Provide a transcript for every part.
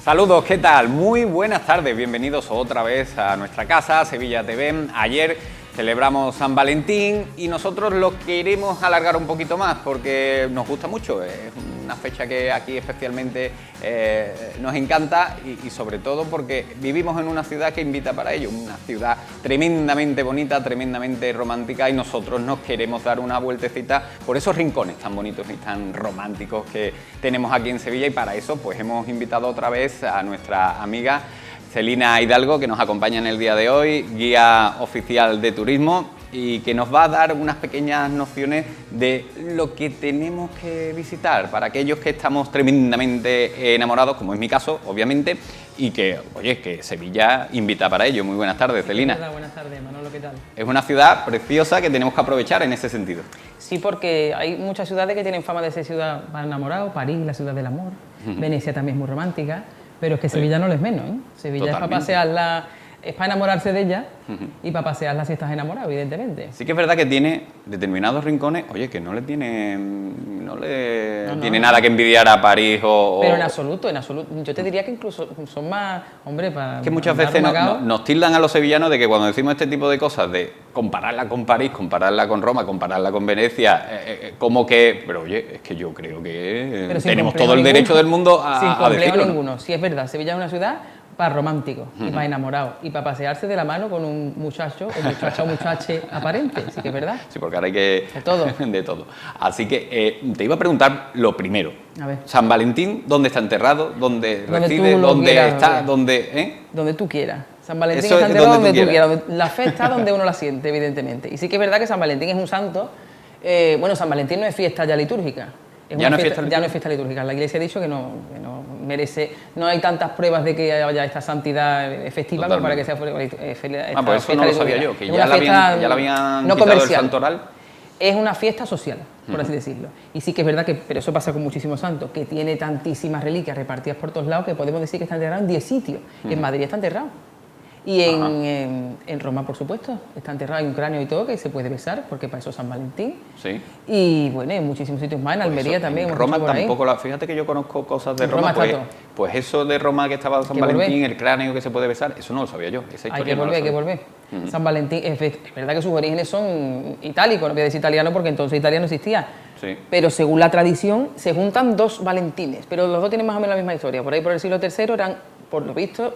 Saludos, ¿qué tal? Muy buenas tardes, bienvenidos otra vez a nuestra casa, Sevilla TV. Ayer celebramos San Valentín y nosotros lo queremos alargar un poquito más porque nos gusta mucho, es una fecha que aquí especialmente nos encanta y sobre todo porque vivimos en una ciudad que invita para ello, una ciudad tremendamente bonita, tremendamente romántica y nosotros nos queremos dar una vueltecita por esos rincones tan bonitos y tan románticos que tenemos aquí en Sevilla y para eso pues hemos invitado otra vez a nuestra amiga Celina Hidalgo, que nos acompaña en el día de hoy, guía oficial de turismo y que nos va a dar unas pequeñas nociones de lo que tenemos que visitar para aquellos que estamos tremendamente enamorados, como es mi caso, obviamente, y que, oye, que Sevilla invita para ello. Muy buenas tardes, Celina. Hola, buenas tardes, Manolo, ¿qué tal? Es una ciudad preciosa que tenemos que aprovechar en ese sentido. Sí, porque hay muchas ciudades que tienen fama de ser ciudad para enamorados, París, la ciudad del amor, Venecia también es muy romántica, pero es que Sevilla no lo es menos, ¿eh? Sevilla es para pasearla, es para enamorarse de ella y para pasearla si estás enamorado, evidentemente. Sí que es verdad que tiene determinados rincones, oye, que no le tiene nada que envidiar a París o... Pero en absoluto, yo te diría que incluso son más, hombre, para... Que muchas veces nos tildan a los sevillanos de que cuando decimos este tipo de cosas, de compararla con París, compararla con Roma, compararla con Venecia, como que... Pero oye, es que yo creo que tenemos todo el derecho del mundo a decirlo, ¿no? Ninguno. Sí, es verdad, Sevilla es una ciudad para románticos y para enamorados y para pasearse de la mano con un muchacho o muchacha o muchache aparente, sí que es verdad. Sí, porque ahora hay que... De todo. De todo. Así que te iba a preguntar lo primero. A ver. San Valentín, ¿dónde está enterrado? ¿Dónde reside? ¿Dónde está? Donde tú quieras. San Valentín está enterrado donde tú quieras. La fe está donde uno la siente, evidentemente. Y sí que es verdad que San Valentín es un santo. Bueno, San Valentín no es fiesta ya litúrgica. Ya no es fiesta litúrgica. La Iglesia ha dicho que no merece, no hay tantas pruebas de que haya esta santidad efectiva como para que sea fiesta pues eso no lo sabía yo, que ya la habían no quitado comercial. El santoral. Es una fiesta social, por así decirlo. Y sí que es verdad que, pero eso pasa con muchísimos santos, que tiene tantísimas reliquias repartidas por todos lados que podemos decir que está enterrado en 10 sitios. En Madrid está enterrado. Y en Roma, por supuesto, está enterrado, hay un cráneo y todo que se puede besar, porque para eso es San Valentín. Sí. Y bueno, en muchísimos sitios más, en Almería también. En Roma tampoco, fíjate que yo conozco cosas de Roma, pues eso de Roma que estaba San Valentín, el cráneo que se puede besar, eso no lo sabía yo. Esa historia hay que volver. San Valentín, es verdad que sus orígenes son itálicos, no voy a decir italiano porque entonces Italia no existía. Sí. Pero según la tradición se juntan dos Valentines, pero los dos tienen más o menos la misma historia. Por ahí por el siglo III eran, por lo visto,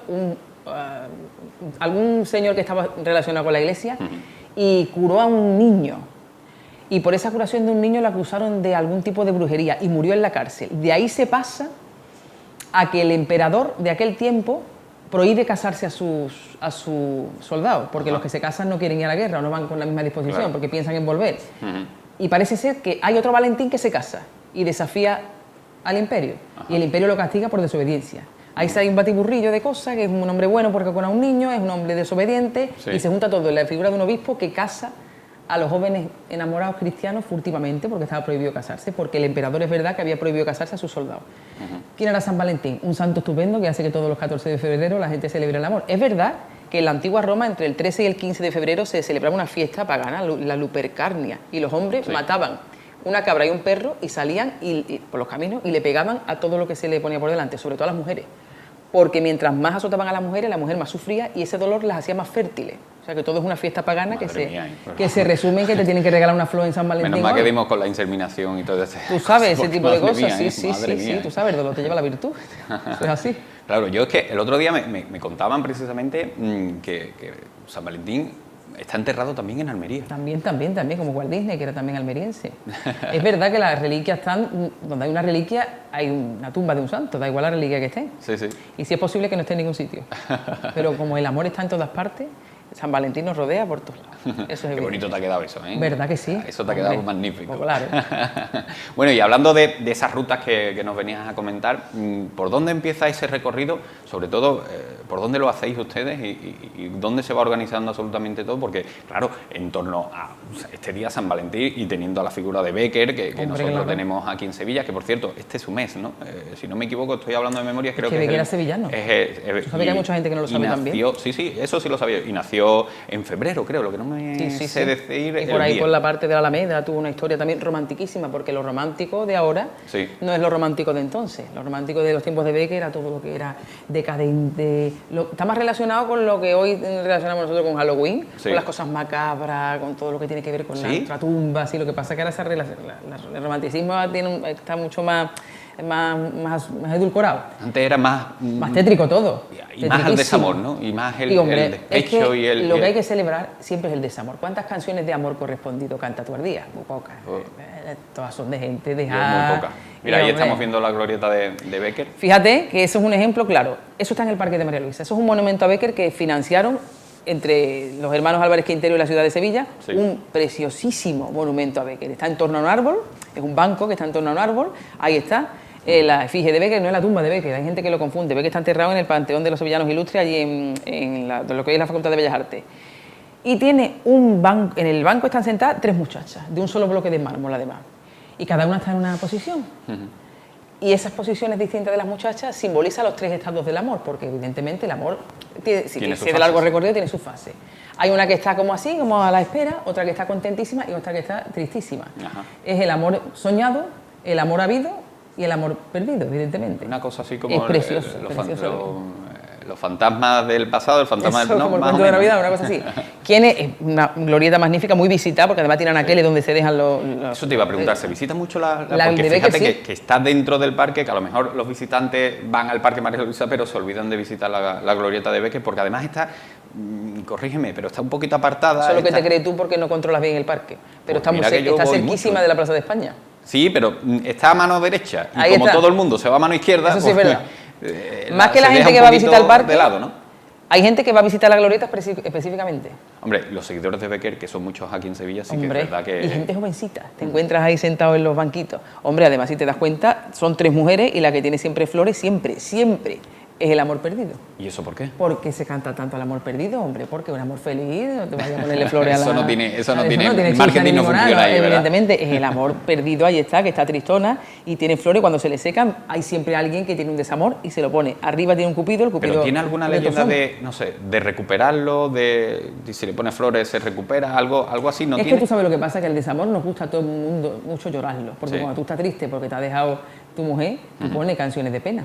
algún señor que estaba relacionado con la Iglesia y curó a un niño. Y por esa curación de un niño lo acusaron de algún tipo de brujería y murió en la cárcel. De ahí se pasa a que el emperador de aquel tiempo prohíbe casarse a sus soldados, porque los que se casan no quieren ir a la guerra o no van con la misma disposición, porque piensan en volver. Y parece ser que hay otro Valentín que se casa y desafía al imperio, y el imperio lo castiga por desobediencia. Ahí hay un batiburrillo de cosas, que es un hombre bueno porque con a un niño, es un hombre desobediente, y se junta todo en la figura de un obispo que casa a los jóvenes enamorados cristianos furtivamente, porque estaba prohibido casarse, porque el emperador es verdad que había prohibido casarse a sus soldados. ¿Quién era San Valentín? Un santo estupendo que hace que todos los 14 de febrero la gente celebre el amor. Es verdad que en la antigua Roma, entre el 13 y el 15 de febrero, se celebraba una fiesta pagana, la Lupercarnia, y los hombres mataban una cabra y un perro y salían por los caminos y le pegaban a todo lo que se le ponía por delante, sobre todo a las mujeres. Porque mientras más azotaban a las mujeres, la mujer más sufría y ese dolor las hacía más fértiles. O sea que todo es una fiesta pagana que se resume en que te tienen que regalar una flor en San Valentín. Menos mal que dimos con la inseminación y todo eso. Tú sabes ese tipo de cosas, sí, tú sabes, el dolor te lleva a la virtud. Eso es así. Claro, yo es que el otro día me contaban precisamente que San Valentín está enterrado también en Almería. También, como Walt Disney, que era también almeriense. Es verdad que las reliquias están, donde hay una reliquia, hay una tumba de un santo, da igual la reliquia que esté. Sí. Y si es posible que no esté en ningún sitio. Pero como el amor está en todas partes, San Valentín nos rodea por todos lados. Eso es Qué bonito te ha quedado eso, ¿eh? ¿Verdad que sí? Eso te ha quedado magnífico. Claro. Bueno, y hablando de esas rutas que nos venías a comentar, ¿por dónde empieza ese recorrido? Sobre todo, ¿por dónde lo hacéis ustedes y dónde se va organizando absolutamente todo? Porque, claro, en torno a este día San Valentín y teniendo a la figura de Bécquer, que nosotros tenemos aquí en Sevilla, que por cierto, este es su mes, ¿no? Si no me equivoco, estoy hablando de memoria, creo que Bécquer era sevillano. ¿Tú sabes que hay mucha gente que no lo sabe también? Sí, eso sí lo sabía. Y nació falleció en febrero, creo, lo que no me sé decir. Y por ahí, por la parte de la Alameda, tuvo una historia también romantiquísima, porque lo romántico de ahora no es lo romántico de entonces. Lo romántico de los tiempos de Becker era todo lo que era decadente. Está más relacionado con lo que hoy relacionamos nosotros con Halloween, con las cosas macabras, con todo lo que tiene que ver con la ultratumba. Lo que pasa es que ahora el romanticismo está mucho más edulcorado. Antes era más tétrico todo. Y más el desamor, ¿no? Y más el despecho es que lo que hay que celebrar siempre es el desamor. ¿Cuántas canciones de amor correspondido canta tu ardía? Muy pocas. Todas son de gente dejada. Muy pocas. Mira, ahí estamos viendo la glorieta de Becker. Fíjate que eso es un ejemplo claro. Eso está en el Parque de María Luisa. Eso es un monumento a Becker que financiaron entre los hermanos Álvarez Quintero y la ciudad de Sevilla, un preciosísimo monumento a Becker. Está en torno a un árbol, es un banco que está en torno a un árbol, ahí está. La efigie de Becker no es la tumba de Becker, hay gente que lo confunde. Becker está enterrado en el Panteón de los Sevillanos Ilustres, allí en lo que hoy es la Facultad de Bellas Artes. Y tiene un banco, en el banco están sentadas 3 muchachas, de un solo bloque de mármol además. Y cada una está en una posición. Y esas posiciones distintas de las muchachas simbolizan los 3 estados del amor, porque evidentemente el amor, si es de largo recorrido, tiene su fase. Hay una que está como así, como a la espera, otra que está contentísima y otra que está tristísima. Es el amor soñado, el amor habido y el amor perdido, evidentemente. Una cosa así como es precioso, los fantasmas del pasado, el fantasma del... como el cuento de Navidad, una cosa así. Es una glorieta magnífica, muy visitada, porque además tiene anaqueles donde se dejan los... Eso te iba a preguntar, ¿se visita mucho porque fíjate que está dentro del parque, que a lo mejor los visitantes van al Parque María Luisa, pero se olvidan de visitar la glorieta de Becker, porque además está... corrígeme, pero está un poquito apartada. Eso es lo que te crees tú porque no controlas bien el parque. Pero está cerquísima de la Plaza de España. Sí, pero está a mano derecha. Y como todo el mundo se va a mano izquierda... Eso sí es verdad. Más que la gente que va a visitar el parque, hay gente que va a visitar la glorieta específicamente. Hombre, los seguidores de Becker, que son muchos aquí en Sevilla, sí que es verdad que... Y gente jovencita, te encuentras ahí sentado en los banquitos. Hombre, además, si te das cuenta, son 3 mujeres y la que tiene siempre flores, siempre es el amor perdido. ¿Y eso por qué? Porque se canta tanto el amor perdido, hombre, porque un amor feliz, no te vayas a ponerle flores a la... Eso no tiene el marketing no funciona ahí, ¿verdad? Evidentemente, es el amor perdido, ahí está, que está tristona y tiene flores, cuando se le secan, hay siempre alguien que tiene un desamor y se lo pone. Arriba tiene un cupido, el cupido... ¿Pero tiene alguna leyenda de, no sé, de recuperarlo, de si le pone flores se recupera, algo así? ¿No tiene? Que tú sabes lo que pasa, que el desamor nos gusta a todo el mundo mucho llorarlo, porque cuando tú estás triste porque te ha dejado tu mujer, tú pones canciones de pena.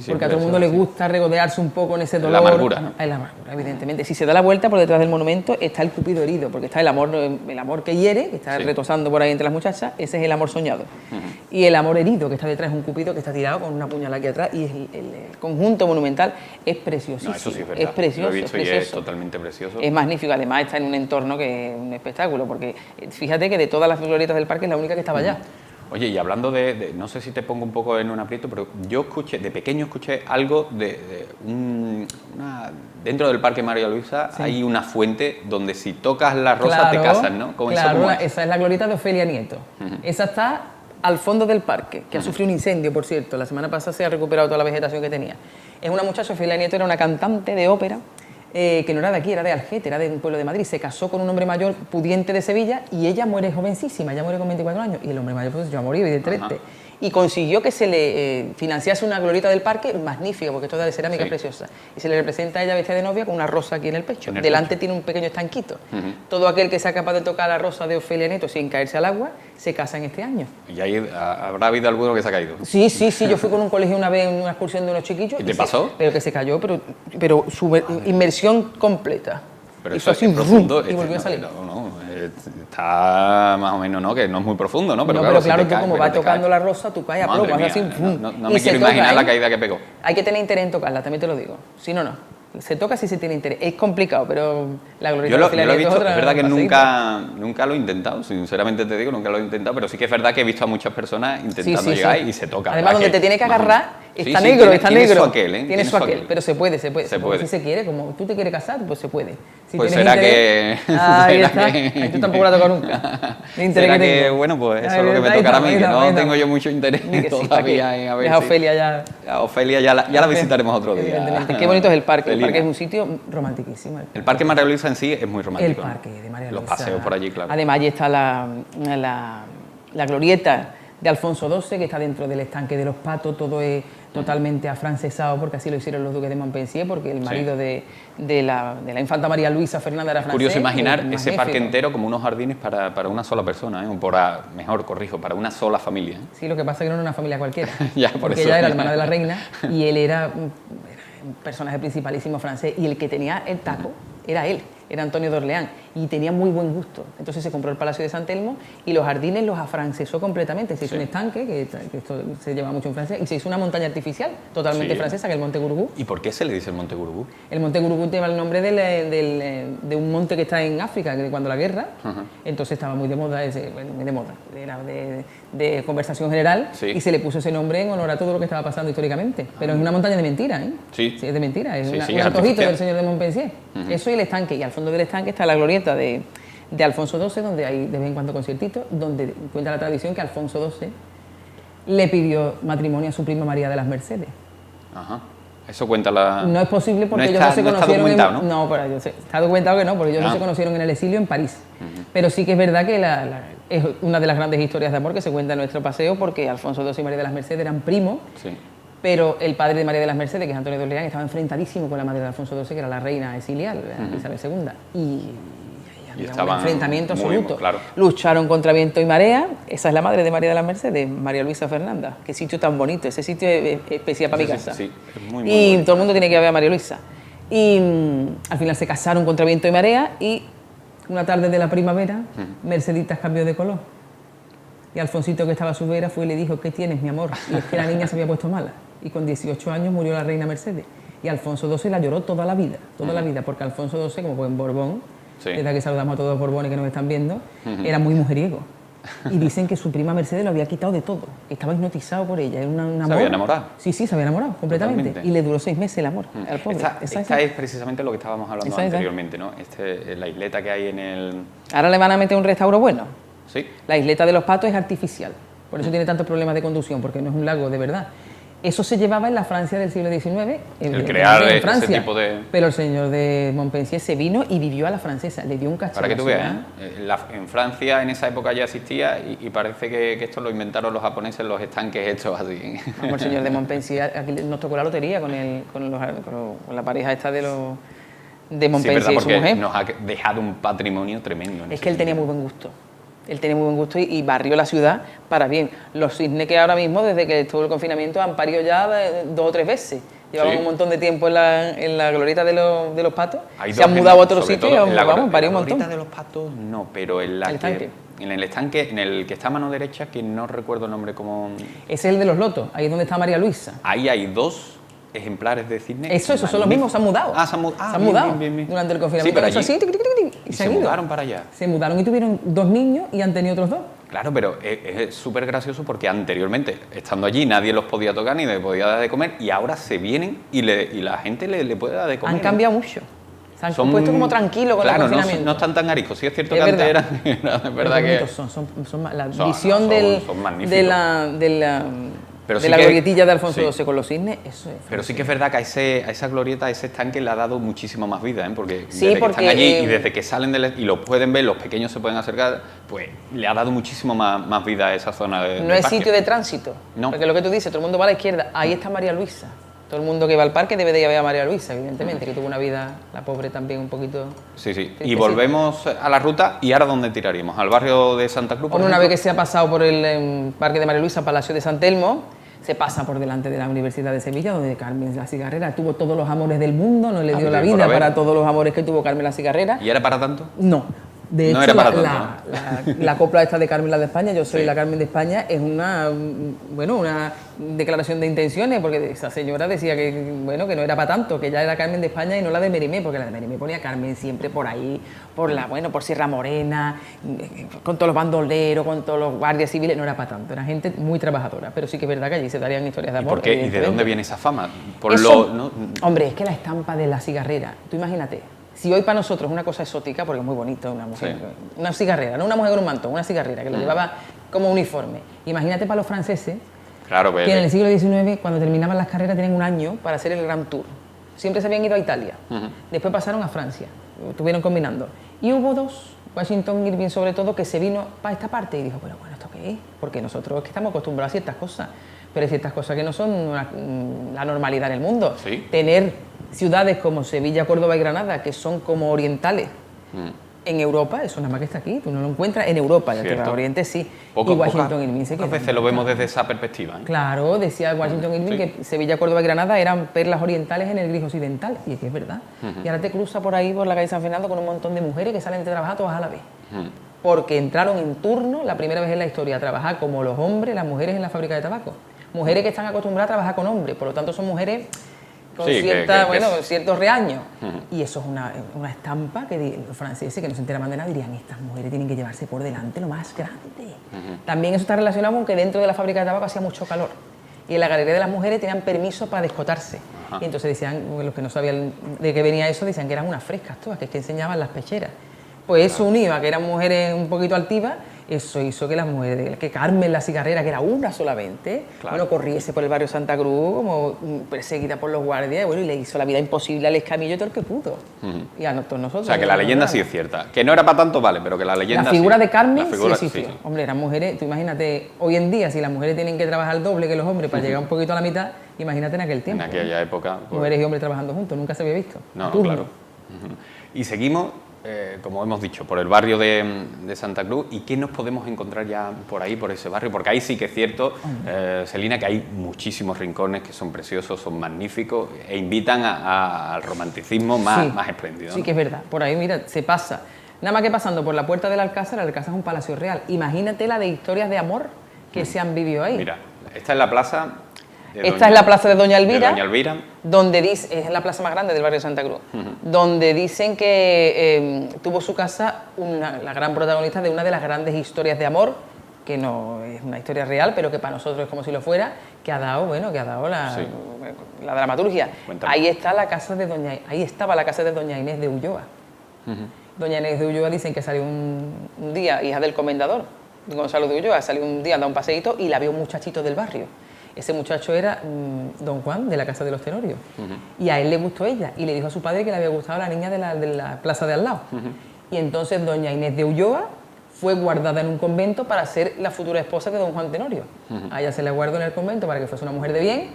Porque a todo el mundo le gusta regodearse un poco en ese dolor. La amargura. Es la amargura, evidentemente. Si se da la vuelta, por detrás del monumento está el cupido herido, porque está el amor que hiere, que está retosando por ahí entre las muchachas, ese es el amor soñado. Y el amor herido, que está detrás, es un cupido que está tirado con una puñalada aquí atrás, y el conjunto monumental es preciosísimo. No, eso sí es verdad. Es precioso. Lo he visto y es totalmente precioso. Es magnífico, además está en un entorno que es un espectáculo, porque fíjate que de todas las glorietas del parque es la única que estaba allá. Oye, y hablando no sé si te pongo un poco en un aprieto, pero yo de pequeño escuché algo dentro del Parque María Luisa hay una fuente donde si tocas la rosa te casas, ¿no? Esa es la glorieta de Ofelia Nieto. Esa está al fondo del parque, que ha sufrido un incendio, por cierto. La semana pasada se ha recuperado toda la vegetación que tenía. Es una muchacha, Ofelia Nieto era una cantante de ópera, que no era de aquí, era de Algete, era de un pueblo de Madrid. Se casó con un hombre mayor pudiente de Sevilla y ella muere jovencísima, ella muere con 24 años y el hombre mayor pues ya murió, evidentemente. Y consiguió que se le financiase una glorieta del parque magnífica, porque es toda de cerámica preciosa. Y se le representa a ella vestida de novia con una rosa aquí en el pecho. Delante tiene un pequeño estanquito. Todo aquel que sea capaz de tocar la rosa de Ofelia Nieto sin caerse al agua, se casa en este año. ¿Y ahí habrá habido alguno que se ha caído? Sí, yo fui con un colegio una vez en una excursión de unos chiquillos. ¿Y te pasó? Pero que se cayó, pero su inmersión completa. Pero eso así, es profundo. Y volvió a salir. Está más o menos, ¿no? Que no es muy profundo, ¿no? Pero claro, tú como vas tocando la rosa, tú caes a plomo, así. No me quiero imaginar la caída que pegó. Hay que tener interés en tocarla, también te lo digo. Si no, no. Se toca si se tiene interés. Es complicado, pero la glorieta de Ofelia Nieto es otra. Es verdad que nunca lo he intentado, sinceramente te digo, nunca lo he intentado, pero sí que es verdad que he visto a muchas personas intentando llegar y se toca. Además, donde te tiene que agarrar, está negro. Tiene su aquel, pero se puede. Si se quiere, como tú te quieres casar, pues se puede. Si pues será que... Ahí está. Ahí tú tampoco la has tocado nunca. Será que, bueno, pues eso es lo que me tocará a mí, que no tengo yo mucho interés todavía en a ver si... Ofelia ya... A Ofelia ya la visitaremos otro día. Evidentemente. Qué bonito es el parque. El parque es un sitio romantiquísimo. El Parque María Luisa en sí es muy romántico. El parque de María Luisa. Los paseos por allí, claro. Además, allí está la glorieta de Alfonso XII, que está dentro del estanque de los Patos, todo es totalmente afrancesado, porque así lo hicieron los duques de Montpensier, porque el marido de la infanta María Luisa Fernanda era francés. Curioso imaginar ese parque entero como unos jardines para una sola persona, o mejor corrijo, para una sola familia. Sí, lo que pasa es que no era una familia cualquiera, Ya, porque ella era hermana de la reina y él era un personaje principalísimo francés, y el que tenía el taco era él. Era Antonio de Orleans, y tenía muy buen gusto. Entonces se compró el Palacio de San Telmo y los jardines los afrancesó completamente. Se hizo un estanque, que esto se lleva mucho en Francia, y se hizo una montaña artificial totalmente francesa, que es el Monte Gurugú. ¿Y por qué se le dice el Monte Gurugú? El Monte Gurugú lleva el nombre de un monte que está en África, que cuando la guerra, entonces estaba muy de moda, muy de moda, era de conversación general, y se le puso ese nombre en honor a todo lo que estaba pasando históricamente. Pero es una montaña de mentira, ¿eh? Sí, es de mentira, es un antojito del señor de Montpensier. Eso y el estanque, y al fondo del estanque está la glorieta de Alfonso XII, donde hay de vez en cuando conciertitos, donde cuenta la tradición que Alfonso XII le pidió matrimonio a su prima María de las Mercedes. Ajá. Eso cuenta la... No es posible porque ellos no se conocieron... No, pero yo sé, está documentado que no, porque ellos no se conocieron en el exilio en París. Pero sí que es verdad que es una de las grandes historias de amor que se cuenta en nuestro paseo, porque Alfonso XII y María de las Mercedes eran primos, pero el padre de María de las Mercedes, que es Antonio de Orleans, estaba enfrentadísimo con la madre de Alfonso XII, que era la reina exilial, Isabel II. Y había un enfrentamiento absoluto. Claro. Lucharon contra viento y marea. Esa es la madre de María de las Mercedes, María Luisa Fernanda. Qué sitio tan bonito. Ese sitio es especial para mi casa. Sí, es muy y bonito. Todo el mundo tiene que ver a María Luisa. Y al final se casaron contra viento y marea, y una tarde de la primavera, Merceditas cambió de color. Y Alfonsito, que estaba a su vera, fue y le dijo: ¿qué tienes, mi amor? Y es que la niña se había puesto mala. Y con 18 años murió la reina Mercedes. Y Alfonso XII la lloró toda la vida, porque Alfonso XII, como buen Borbón, desde que saludamos a todos los Borbones que nos están viendo, era muy mujeriego. Y dicen que su prima Mercedes lo había quitado de todo, que estaba hipnotizado por ella. Era un amor. ¿Se había enamorado? Sí, se había enamorado completamente. Totalmente. Y le duró 6 meses el amor al pobre. Esta es precisamente lo que estábamos hablando anteriormente, ¿no? La isleta que hay en el... Ahora le van a meter un restauro bueno. Sí. La isleta de los Patos es artificial, por eso tiene tantos problemas de conducción, porque no es un lago de verdad. Eso se llevaba en la Francia del siglo XIX, el crear en Francia, ese tipo de... Pero el señor de Montpensier se vino y vivió a la francesa, le dio un cachorro. Para que tú veas, en Francia en esa época ya existía, y parece que esto lo inventaron los japoneses, los estanques hechos así. Como el señor de Montpensier, aquí nos tocó la lotería con la pareja esta de Montpensier, y su mujer. Nos ha dejado un patrimonio tremendo. Es que él tenía muy buen gusto. Él tenía muy buen gusto y barrió la ciudad para bien. Los cisnes que ahora mismo, desde que estuvo el confinamiento, han parido ya 2 o 3 veces. Llevaban un montón de tiempo en la glorieta de los Patos. Se han mudado a otro sitio y vamos, parió un montón. La glorieta de los Patos no, pero en el estanque, en el que está a mano derecha, que no recuerdo el nombre como... Ese es el de los Lotos, ahí es donde está María Luisa. Ahí hay 2 ejemplares de cisne. Esos son los mismos, se han mudado. Se han mudado bien. durante el confinamiento. Sí, pero y se mudaron para allá. Se mudaron y tuvieron 2 niños y han tenido otros 2. Claro, pero es súper gracioso porque anteriormente, estando allí, nadie los podía tocar ni les podía dar de comer, y ahora se vienen y la gente le puede dar de comer. Han cambiado mucho. Se han puesto como tranquilos con el confinamiento. No están tan ariscos. Sí es cierto que antes eran... Es verdad que... La visión de la glorietilla de Alfonso XII con los cisnes, eso es. Pero sí que es verdad que a esa glorieta, a ese estanque, le ha dado muchísimo más vida, ¿eh? Porque desde que están allí y desde que salen y lo pueden ver, los pequeños se pueden acercar, pues le ha dado muchísimo más vida a esa zona de No es sitio de tránsito, porque lo que tú dices, todo el mundo va a la izquierda, ahí está María Luisa. Todo el mundo que va al parque debe de ir a ver a María Luisa, evidentemente, que tuvo una vida, la pobre, también un poquito... Sí. Y volvemos a la ruta, ¿y ahora dónde tiraríamos? ¿Al barrio de Santa Cruz, por ejemplo? Una vez que se ha pasado por el parque de María Luisa, Palacio de San Telmo, se pasa por delante de la Universidad de Sevilla, donde Carmen la Cigarrera tuvo todos los amores del mundo, no le dio la vida para todos los amores que tuvo Carmen la Cigarrera. ¿Y era para tanto? No. De hecho, era para tanto, la copla esta de Carmen la de España, yo soy la Carmen de España, es una declaración de intenciones, porque esa señora decía que no era para tanto, que ella era Carmen de España y no la de Merimé, porque la de Merimé ponía Carmen siempre por ahí, por Sierra Morena, con todos los bandoleros, con todos los guardias civiles, no era para tanto, era gente muy trabajadora, pero sí que es verdad que allí se darían historias de amor. ¿Y por qué? ¿Y de dónde viene esa fama? Hombre, es que la estampa de la cigarrera, tú imagínate. Si hoy para nosotros es una cosa exótica, porque es muy bonito una mujer, una cigarrera, no una mujer con un mantón, una cigarrera que lo llevaba como uniforme. Imagínate para los franceses, que en el siglo XIX, cuando terminaban las carreras, tenían un año para hacer el Grand Tour. Siempre se habían ido a Italia, después pasaron a Francia, estuvieron combinando. Y hubo 2, Washington Irving sobre todo, que se vino para esta parte y dijo, pero bueno, ¿esto qué es? Porque nosotros es que estamos acostumbrados a ciertas cosas. pero hay ciertas cosas que no son la normalidad en el mundo. ¿Sí? Tener ciudades como Sevilla, Córdoba y Granada, que son como orientales, en Europa, eso nada más que está aquí, tú no lo encuentras en Europa, ya te vas a Oriente sí, y Washington Irving sí que... A veces lo vemos desde esa perspectiva, ¿eh? Claro, decía Washington Irving que Sevilla, Córdoba y Granada eran perlas orientales en el Gris occidental, y es que es verdad. Y ahora te cruza por ahí, por la calle San Fernando, con un montón de mujeres que salen de trabajar todas a la vez. Porque entraron en turno, la primera vez en la historia, a trabajar como los hombres, las mujeres en la fábrica de tabaco. Mujeres que están acostumbradas a trabajar con hombres, por lo tanto son mujeres con ciertos reaños. Y eso es una estampa que los franceses que no se enteraban de nada dirían, estas mujeres tienen que llevarse por delante lo más grande. También eso está relacionado con que dentro de la fábrica de tabaco hacía mucho calor. Y en la galería de las mujeres tenían permiso para descotarse. Y entonces decían, los que no sabían de qué venía eso, decían que eran unas frescas todas, que es que enseñaban las pecheras. Pues eso unido a que eran mujeres un poquito altivas, eso hizo que las mujeres, que Carmen la cigarrera, que era una solamente, bueno, corriese por el barrio Santa Cruz como perseguida por los guardias, bueno, y le hizo la vida imposible al Escamillo todo el que pudo. Y a todos nosotros. O sea, que la leyenda sí es cierta. Que no era para tanto, vale, pero que la leyenda La figura sí. de Carmen La figura, sí existió. Hombre, eran mujeres, tú imagínate, hoy en día, si las mujeres tienen que trabajar el doble que los hombres para llegar un poquito a la mitad, imagínate en aquel tiempo. En aquella época. Pues... Mujeres y hombres trabajando juntos, nunca se había visto. No, claro. Y seguimos... como hemos dicho, por el barrio de Santa Cruz. ¿Y qué nos podemos encontrar ya por ahí, por ese barrio? Porque ahí sí que es cierto, Celina, que hay muchísimos rincones que son preciosos, son magníficos e invitan al romanticismo más espléndido, ¿no? Sí que es verdad. Por ahí, mira, se pasa. Nada más que pasando por la puerta del Alcázar, el Alcázar es un palacio real. Imagínate la de historias de amor que se han vivido ahí. Mira, esta es la plaza... Esta es la plaza de Doña Elvira, de Doña Elvira. Donde es la plaza más grande del barrio de Santa Cruz, donde dicen que tuvo su casa la gran protagonista de una de las grandes historias de amor, que no es una historia real, pero que para nosotros es como si lo fuera, que ha dado la dramaturgia. Cuéntame. Ahí estaba la casa de Doña Inés de Ulloa. Doña Inés de Ulloa dicen que salió un día, hija del comendador Gonzalo de Ulloa, salió un día a dar un paseíto y la vio un muchachito del barrio. Ese muchacho era don Juan, de la Casa de los Tenorios. Y a él le gustó ella. Y le dijo a su padre que le había gustado la niña de la plaza de al lado. Y entonces doña Inés de Ulloa fue guardada en un convento para ser la futura esposa de don Juan Tenorio. A ella se le guardó en el convento para que fuese una mujer de bien.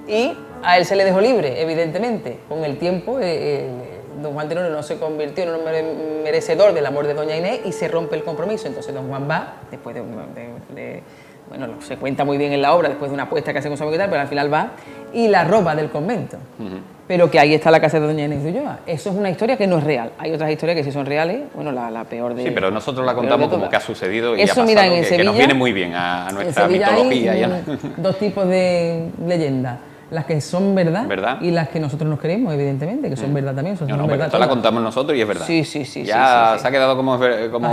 Y a él se le dejó libre, evidentemente. Con el tiempo, don Juan Tenorio no se convirtió en un merecedor del amor de doña Inés y se rompe el compromiso. Entonces don Juan va, después bueno, se cuenta muy bien en la obra, después de una apuesta que hace con su amigo y tal, pero al final va y la roba del convento. Pero que ahí está la casa de doña Inés de Ulloa. Eso es una historia que no es real. Hay otras historias que sí son reales, bueno, la peor de... Sí, pero nosotros la contamos como que ha sucedido y eso, ha pasado, mira, en que Sevilla, nos viene muy bien a nuestra mitología. Hay dos tipos de leyendas. Las que son verdad y las que nosotros nos creemos, evidentemente, que son verdad también. Esto la contamos nosotros y es verdad. Sí. Ya se ha quedado como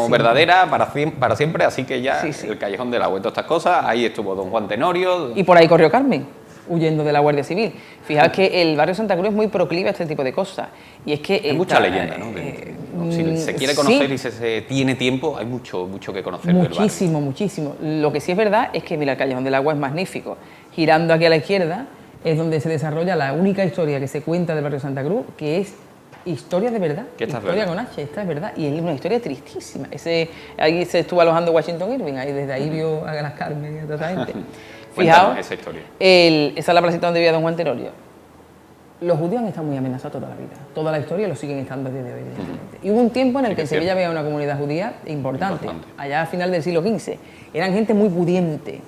verdadera para siempre, así que ya el Callejón del Agua y todas estas cosas, ahí estuvo don Juan Tenorio. Y por ahí corrió Carmen, huyendo de la Guardia Civil. Fijaos que el barrio Santa Cruz es muy proclive a este tipo de cosas. Y es que hay mucha leyenda, ¿no? Si se quiere conocer y se tiene tiempo, hay mucho que conocer del barrio. Muchísimo. Lo que sí es verdad es que, mira, el Callejón del Agua es magnífico. Girando aquí a la izquierda es donde se desarrolla la única historia que se cuenta del barrio Santa Cruz, que es historia de verdad. Historia con H, esta es verdad. Y es una historia tristísima. Ahí se estuvo alojando Washington Irving, desde ahí vio a las Carmen y a toda esa gente. Fijaos, esa historia. Esa es la placita donde vivía don Juan Tenorio. Los judíos han estado muy amenazados toda la vida. Toda la historia lo siguen estando desde hoy, evidentemente. Y hubo un tiempo en el que en Sevilla había una comunidad judía importante. Allá a final del siglo XV. Eran gente muy pudiente.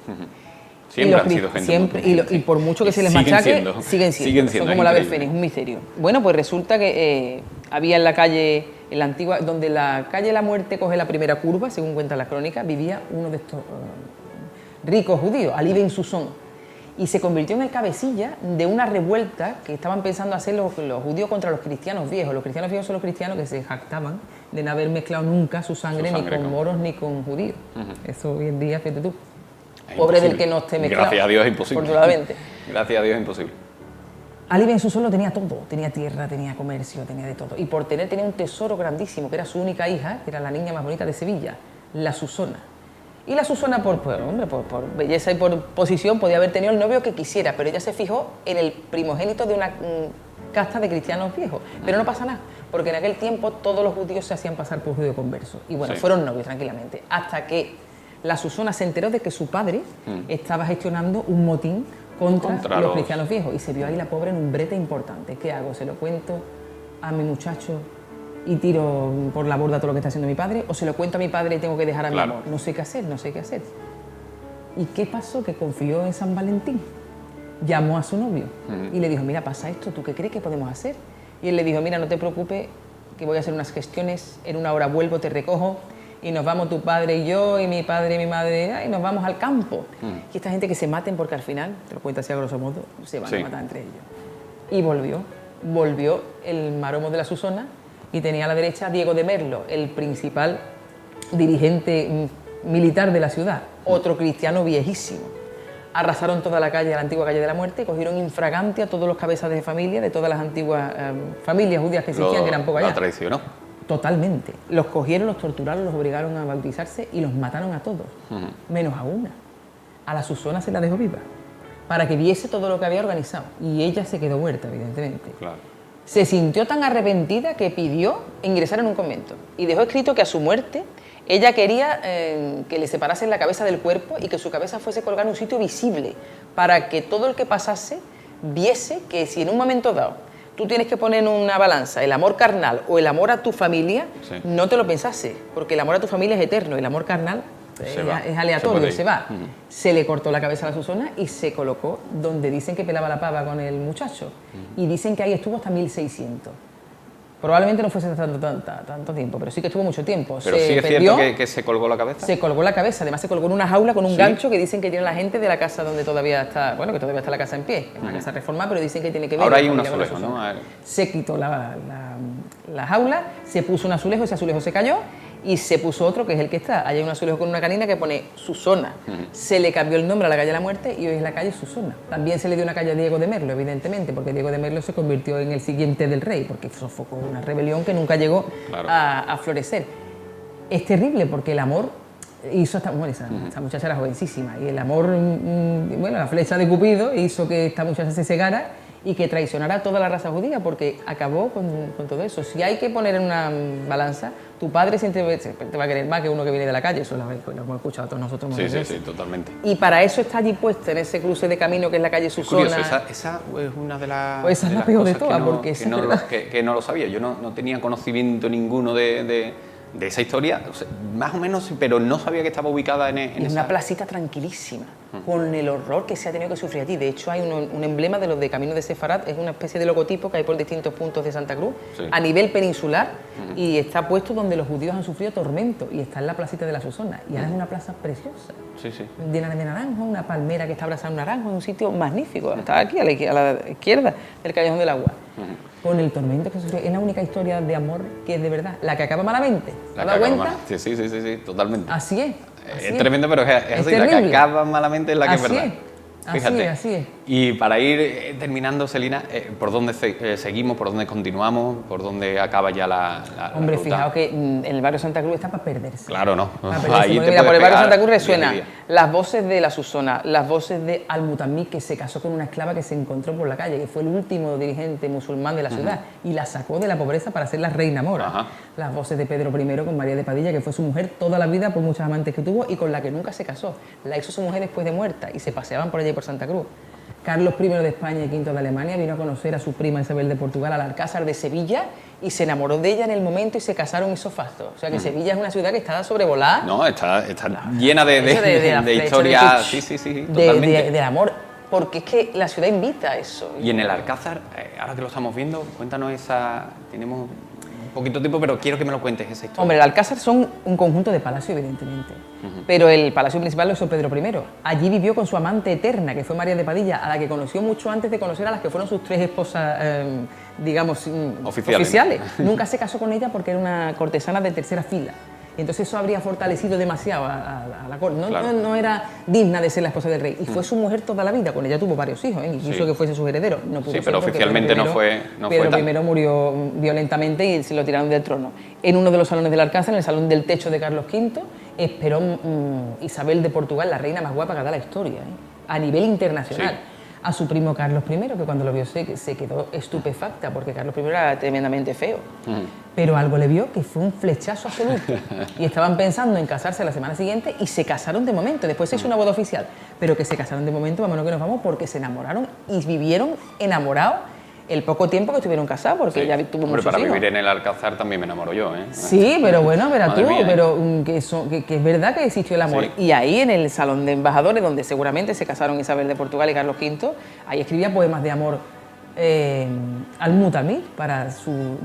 Siempre han sido gente y por mucho que se les machaque, siguen siendo. Son como la ave fénix, un misterio. Bueno, pues resulta que había en la calle, en la antigua, donde la calle La Muerte coge la primera curva, según cuentan las crónicas, vivía uno de estos ricos judíos, Ali Ben Susón, y se convirtió en el cabecilla de una revuelta que estaban pensando hacer los judíos contra los cristianos viejos. Los cristianos viejos son los cristianos que se jactaban de no haber mezclado nunca su sangre ni con moros ni con judíos. Eso hoy en día, fíjate tú. Pobre del que no esté mezclado. Gracias a Dios es imposible. Afortunadamente. Gracias a Dios es imposible. Ali Ben Susón lo tenía todo. Tenía tierra, tenía comercio, tenía de todo. Y por tenía un tesoro grandísimo, que era su única hija, que era la niña más bonita de Sevilla, la Susona. Y la Susona, por belleza y por posición, podía haber tenido el novio que quisiera, pero ella se fijó en el primogénito de una casta de cristianos viejos. Pero no pasa nada, porque en aquel tiempo todos los judíos se hacían pasar por judío converso. Y bueno, fueron novios tranquilamente, hasta que la Susona se enteró de que su padre estaba gestionando un motín contra los cristianos viejos y se vio ahí la pobre en un brete importante. ¿Qué hago? ¿Se lo cuento a mi muchacho y tiro por la borda todo lo que está haciendo mi padre? ¿O se lo cuento a mi padre y tengo que dejar a mi amor? No sé qué hacer, no sé qué hacer. ¿Y qué pasó? Que confió en San Valentín. Llamó a su novio y le dijo, mira, pasa esto, ¿tú qué crees que podemos hacer? Y él le dijo, mira, no te preocupes, que voy a hacer unas gestiones, en una hora vuelvo, te recojo y nos vamos tu padre y yo y mi padre y mi madre y nos vamos al campo. Y esta gente que se maten porque al final, te lo cuento así a grosso modo, se van a matar entre ellos. Y volvió el maromo de la Susona y tenía a la derecha a Diego de Merlo, el principal dirigente militar de la ciudad, otro cristiano viejísimo. Arrasaron toda la calle, la antigua calle de la Muerte, y cogieron infraganti a todos los cabezas de familia de todas las antiguas familias judías que existían, que eran pocas ya. La traicionó. Totalmente. Los cogieron, los torturaron, los obligaron a bautizarse y los mataron a todos, menos a una. A la Susona se la dejó viva, para que viese todo lo que había organizado. Y ella se quedó muerta, evidentemente. Claro. Se sintió tan arrepentida que pidió ingresar en un convento. Y dejó escrito que a su muerte ella quería que le separasen la cabeza del cuerpo y que su cabeza fuese colgada en un sitio visible, para que todo el que pasase viese que si en un momento dado tú tienes que poner en una balanza el amor carnal o el amor a tu familia, no te lo pensase, porque el amor a tu familia es eterno y el amor carnal es aleatorio, se va. Se le cortó la cabeza a la Susona y se colocó donde dicen que pelaba la pava con el muchacho. Y dicen que ahí estuvo hasta 1600. Probablemente no fuese tanto tiempo, pero sí que estuvo mucho tiempo. Pero sí es cierto que se colgó la cabeza. Se colgó la cabeza, además se colgó en una jaula con un gancho que dicen que tiene la gente de la casa donde todavía está, bueno, que todavía está la casa en pie, es una casa reformada, pero dicen que tiene que ver. Ahora hay un azulejo, ¿no? Se quitó la jaula, se puso un azulejo, ese azulejo se cayó y se puso otro que es el que está. Hay un azulejo con una canina que pone Susona. Se le cambió el nombre a la calle de la Muerte y hoy es la calle Susona. También se le dio una calle a Diego de Merlo, evidentemente, porque Diego de Merlo se convirtió en el siguiente del rey, porque sofocó una rebelión que nunca llegó a florecer. Es terrible porque el amor hizo esta muchacha era jovencísima y el amor, bueno, la flecha de Cupido hizo que esta muchacha se cegara y que traicionara a toda la raza judía, porque acabó con todo eso. Si hay que poner en una balanza, tu padre siempre te va a querer más que uno que viene de la calle, eso lo hemos escuchado todos nosotros. Sí, totalmente. Y para eso está allí puesta, en ese cruce de camino que es la calle Susona. Curioso, esa es una de las pues esa es la peor de todas, porque que no lo sabía, yo no tenía conocimiento ninguno de esa historia, o sea, más o menos, pero no sabía que estaba ubicada en esa... una placita tranquilísima, con el horror que se ha tenido que sufrir allí. De hecho, hay un emblema de los de Camino de Sefarat, es una especie de logotipo que hay por distintos puntos de Santa Cruz, a nivel peninsular, y está puesto donde los judíos han sufrido tormento, y está en la placita de la Susona, y ahora es una plaza preciosa, llena de naranjo, una palmera que está abrazada en naranjo, es un sitio magnífico, está aquí a la izquierda del Callejón del Agua. Con el tormento que sufrió. Es la única historia de amor que es de verdad. La que acaba malamente. ¿Te has dado cuenta? Sí, totalmente. Así es. Es tremendo, pero es así. La que acaba malamente es la que es verdad. Fíjate. Así es. Y para ir terminando, Celina, ¿por dónde seguimos? ¿Por dónde continuamos? ¿Por dónde acaba ya la Hombre, ruta? fijaos que el barrio Santa Cruz está para perderse. Claro, no. Ahí mira, por el barrio Santa Cruz resuenan las voces de la Susona, las voces de Al-Mutamí, que se casó con una esclava que se encontró por la calle, que fue el último dirigente musulmán de la ciudad, y la sacó de la pobreza para ser la reina mora. Las voces de Pedro I con María de Padilla, que fue su mujer toda la vida por muchos amantes que tuvo y con la que nunca se casó. La hizo su mujer después de muerta y se paseaban por allí por Santa Cruz. Carlos I de España y V de Alemania vino a conocer a su prima Isabel de Portugal al Alcázar de Sevilla y se enamoró de ella en el momento y se casaron ipso facto. O sea que Sevilla es una ciudad que está sobrevolada. No, está llena de historias. Sí, totalmente. Del amor. Porque es que la ciudad invita a eso. Y en el Alcázar, ahora que lo estamos viendo, cuéntanos esa... Tenemos un poquito de tiempo, pero quiero que me lo cuentes esa historia. Hombre, el Alcázar son un conjunto de palacios, evidentemente. Pero el palacio principal lo hizo Pedro I. Allí vivió con su amante eterna, que fue María de Padilla, a la que conoció mucho antes de conocer a las que fueron sus tres esposas, digamos, oficiales. Nunca se casó con ella porque era una cortesana de tercera fila. Y entonces eso habría fortalecido demasiado a la corte. No era digna de ser la esposa del rey. Y fue su mujer toda la vida. Con ella tuvo varios hijos, incluso que fuese su heredero. No pudo ser pero oficialmente no fue Pedro I murió violentamente y se lo tiraron del trono. En uno de los salones del Alcázar, en el salón del techo de Carlos V, esperó Isabel de Portugal, la reina más guapa que da la historia, a nivel internacional. a su primo Carlos I, que cuando lo vio se quedó estupefacta, porque Carlos I era tremendamente feo. Pero algo le vio que fue un flechazo absoluto. Y estaban pensando en casarse la semana siguiente y se casaron de momento. Después se hizo una boda oficial, pero que se casaron de momento, vámonos que nos vamos, porque se enamoraron y vivieron enamorados el poco tiempo que estuvieron casados, porque ella tuvo muchos hijos. Para vivir en el Alcázar también me enamoro yo, ¿eh? Sí, pero bueno, verás tú, mía, pero que es verdad que existió el amor. Sí. Y ahí en el Salón de Embajadores, donde seguramente se casaron Isabel de Portugal y Carlos V, ahí escribía poemas de amor al Mutamir para su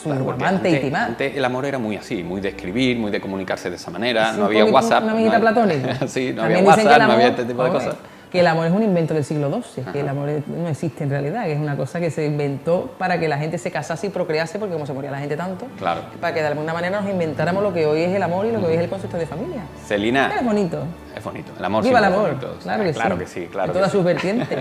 Claro, amante y timán. Antes el amor era muy así, muy de escribir, muy de comunicarse de esa manera, Sí, no había WhatsApp. Una amiguita platónica. Sí, no También había dicen que WhatsApp, el no había amor, este tipo de cosas. que el amor es un invento del siglo XII, que el amor no existe en realidad, que es una cosa que se inventó para que la gente se casase y procrease, porque como se moría la gente tanto, Claro. para que de alguna manera nos inventáramos lo que hoy es el amor y lo que hoy es el concepto de familia. Celina, Pero es bonito. es bonito, el amor Viva el siempre es amor, bonito. claro que Claro sí. que sí, claro En todas que sí. sus vertientes.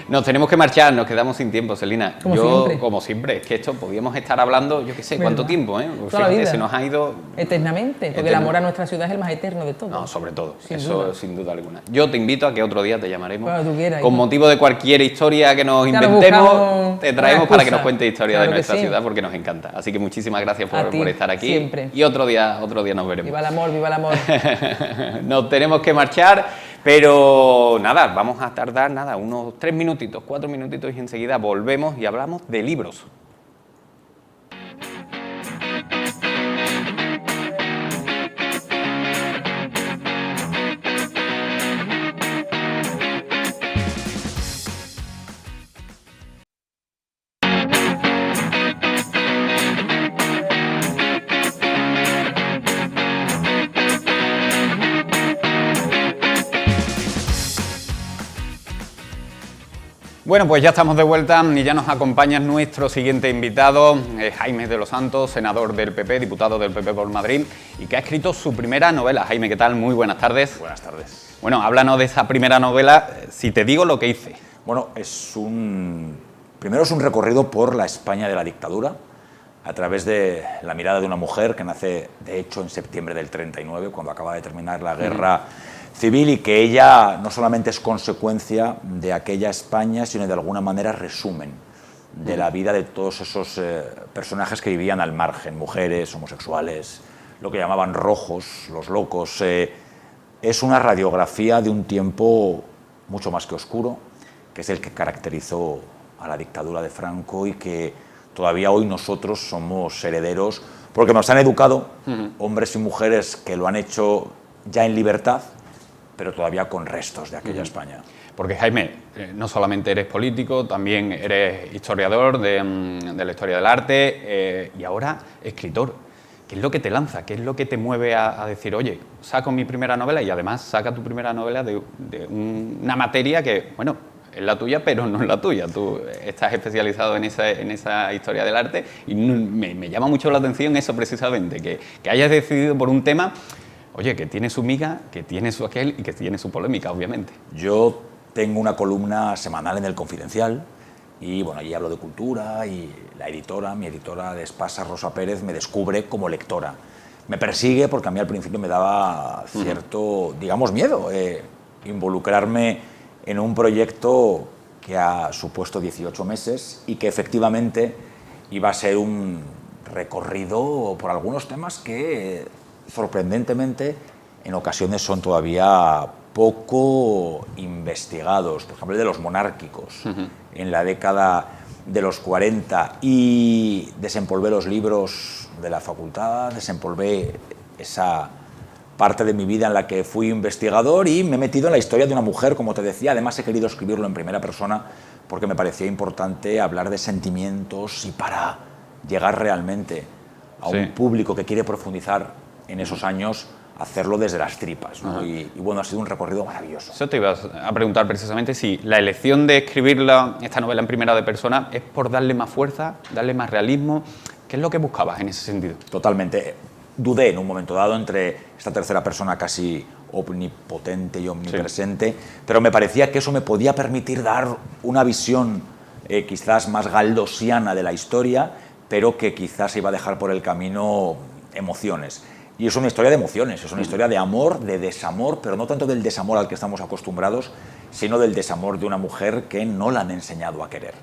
Nos tenemos que marchar, nos quedamos sin tiempo, Celina. Como siempre. Como siempre, es que esto podíamos estar hablando, yo qué sé, cuánto ¿Verdad? tiempo, ¿eh? Toda la Fíjate, vida. se nos ha ido. Eternamente, porque el amor a nuestra ciudad es el más eterno de todos. No, sobre todo, Sin eso duda. sin duda alguna. Yo te invito a que otro día te llamaremos. Cuando tú quieras, con hijo. motivo de cualquier historia que nos Claro, inventemos, buscamos te traemos una para que nos excusa. cuentes historia Claro de que nuestra sí. ciudad porque nos encanta. Así que muchísimas gracias A ti, por estar aquí. siempre. Y otro día nos veremos. Viva el amor, viva el amor. Nos tenemos que marchar, pero nada, vamos a tardar unos 3 minutitos, 4 minutitos y enseguida volvemos y hablamos de libros. Bueno, pues ya estamos de vuelta y ya nos acompaña nuestro siguiente invitado, Jaime de los Santos, senador del PP, diputado del PP por Madrid y que ha escrito su primera novela. Jaime, ¿qué tal? Muy buenas tardes. Buenas tardes. Bueno, háblanos de esa primera novela, si te digo lo que hice. Bueno, primero es un recorrido por la España de la dictadura, a través de la mirada de una mujer que nace, de hecho, en septiembre del 39, cuando acaba de terminar la guerra civil, y que ella no solamente es consecuencia de aquella España, sino de alguna manera resumen de la vida de todos esos personajes que vivían al margen, mujeres, homosexuales, lo que llamaban rojos, los locos. Es una radiografía de un tiempo mucho más que oscuro, que es el que caracterizó a la dictadura de Franco y que todavía hoy nosotros somos herederos, porque nos han educado hombres y mujeres que lo han hecho ya en libertad, pero todavía con restos de aquella España. Porque Jaime, no solamente eres político, también eres historiador de la historia del arte y ahora escritor. ¿Qué es lo que te lanza? ¿Qué es lo que te mueve a decir, oye, saco mi primera novela y además saca tu primera novela de una materia que, bueno, es la tuya, pero no es la tuya? Tú estás especializado en esa historia del arte y me llama mucho la atención eso precisamente, que hayas decidido por un tema, oye, que tiene su miga, que tiene su aquel y que tiene su polémica, obviamente. Yo tengo una columna semanal en El Confidencial y bueno, allí hablo de cultura y mi editora de Espasa, Rosa Pérez, me descubre como lectora. Me persigue porque a mí al principio me daba cierto, digamos, miedo involucrarme en un proyecto que ha supuesto 18 meses y que efectivamente iba a ser un recorrido por algunos temas que sorprendentemente en ocasiones son todavía poco investigados. Por ejemplo, el de los monárquicos en la década de los 40, y desempolvé los libros de la facultad, desempolvé esa parte de mi vida en la que fui investigador y me he metido en la historia de una mujer, como te decía. Además he querido escribirlo en primera persona porque me parecía importante hablar de sentimientos y para llegar realmente a un público que quiere profundizar en esos años, hacerlo desde las tripas, ¿no? Y bueno, ha sido un recorrido maravilloso. Eso te iba a preguntar precisamente, si la elección de escribir esta novela en primera de persona es por darle más fuerza, darle más realismo. ¿Qué es lo que buscabas en ese sentido? Totalmente. Dudé en un momento dado entre esta tercera persona casi omnipotente y omnipresente, pero me parecía que eso me podía permitir dar una visión quizás más galdosiana de la historia, pero que quizás iba a dejar por el camino emociones. Y es una historia de emociones, es una historia de amor, de desamor, pero no tanto del desamor al que estamos acostumbrados, sino del desamor de una mujer que no la han enseñado a querer,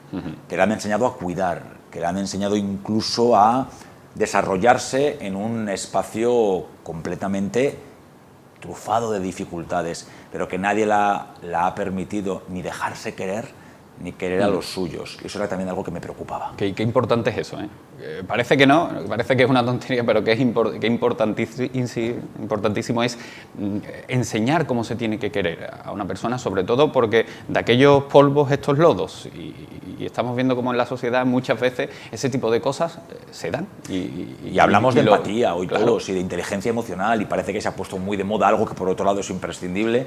que la han enseñado a cuidar, que la han enseñado incluso a desarrollarse en un espacio completamente trufado de dificultades, pero que nadie la ha permitido ni dejarse querer, ni querer a los suyos. Y eso era también algo que me preocupaba. Qué importante es eso, ¿eh? Parece que no, parece que es una tontería, pero que importantísimo es enseñar cómo se tiene que querer a una persona, sobre todo porque de aquellos polvos estos lodos, y estamos viendo cómo en la sociedad muchas veces ese tipo de cosas se dan. Y hablamos de empatía hoy todos, y de inteligencia emocional, y parece que se ha puesto muy de moda algo que por otro lado es imprescindible,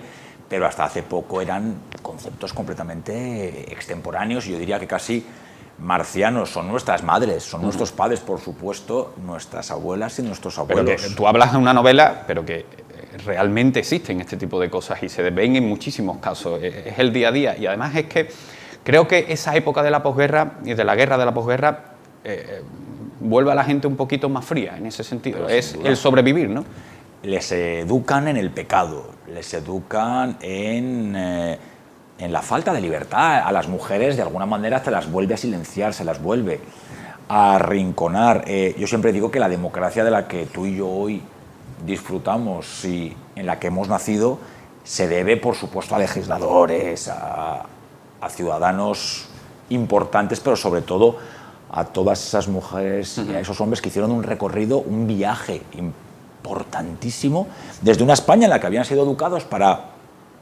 pero hasta hace poco eran conceptos completamente extemporáneos, y yo diría que casi marcianos. Son nuestras madres, son nuestros padres, por supuesto, nuestras abuelas y nuestros abuelos. Pero que tú hablas de una novela, pero que realmente existen este tipo de cosas y se ven en muchísimos casos, es el día a día. Y además es que creo que esa época de la posguerra y de la guerra de la posguerra vuelve a la gente un poquito más fría en ese sentido, pero es el sobrevivir, ¿no? Les educan en el pecado, les educan en la falta de libertad. A las mujeres, de alguna manera, se las vuelve a silenciar, se las vuelve a arrinconar. Yo siempre digo que la democracia de la que tú y yo hoy disfrutamos y en la que hemos nacido se debe, por supuesto, a legisladores, a ciudadanos importantes, pero sobre todo a todas esas mujeres y a esos hombres que hicieron un recorrido, un viaje importantísimo, desde una España en la que habían sido educados para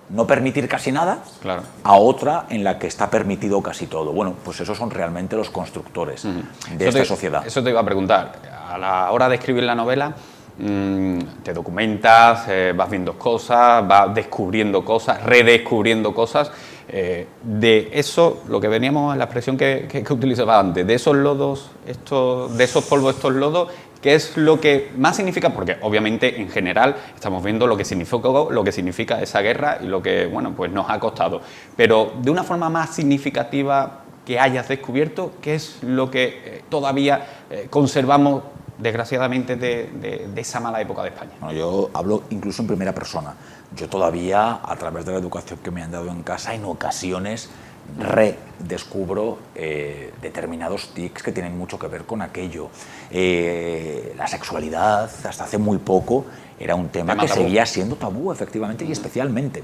no permitir casi nada, claro, a otra en la que está permitido casi todo. Bueno, pues esos son realmente los constructores de esta sociedad. Eso te iba a preguntar. A la hora de escribir la novela, te documentas, vas viendo cosas, vas descubriendo cosas, redescubriendo cosas. De eso, lo que veníamos, la expresión que utilizaba antes, de esos lodos, de esos polvos, estos lodos, ¿qué es lo que más significa? Porque obviamente en general estamos viendo lo que significa esa guerra y lo que, bueno, pues nos ha costado. Pero de una forma más significativa que hayas descubierto, ¿qué es lo que todavía conservamos, desgraciadamente, de esa mala época de España? Bueno, yo hablo incluso en primera persona. Yo todavía, a través de la educación que me han dado en casa, en ocasiones redescubro determinados tics que tienen mucho que ver con aquello. La sexualidad, hasta hace muy poco, era un tema que seguía siendo tabú, efectivamente, y especialmente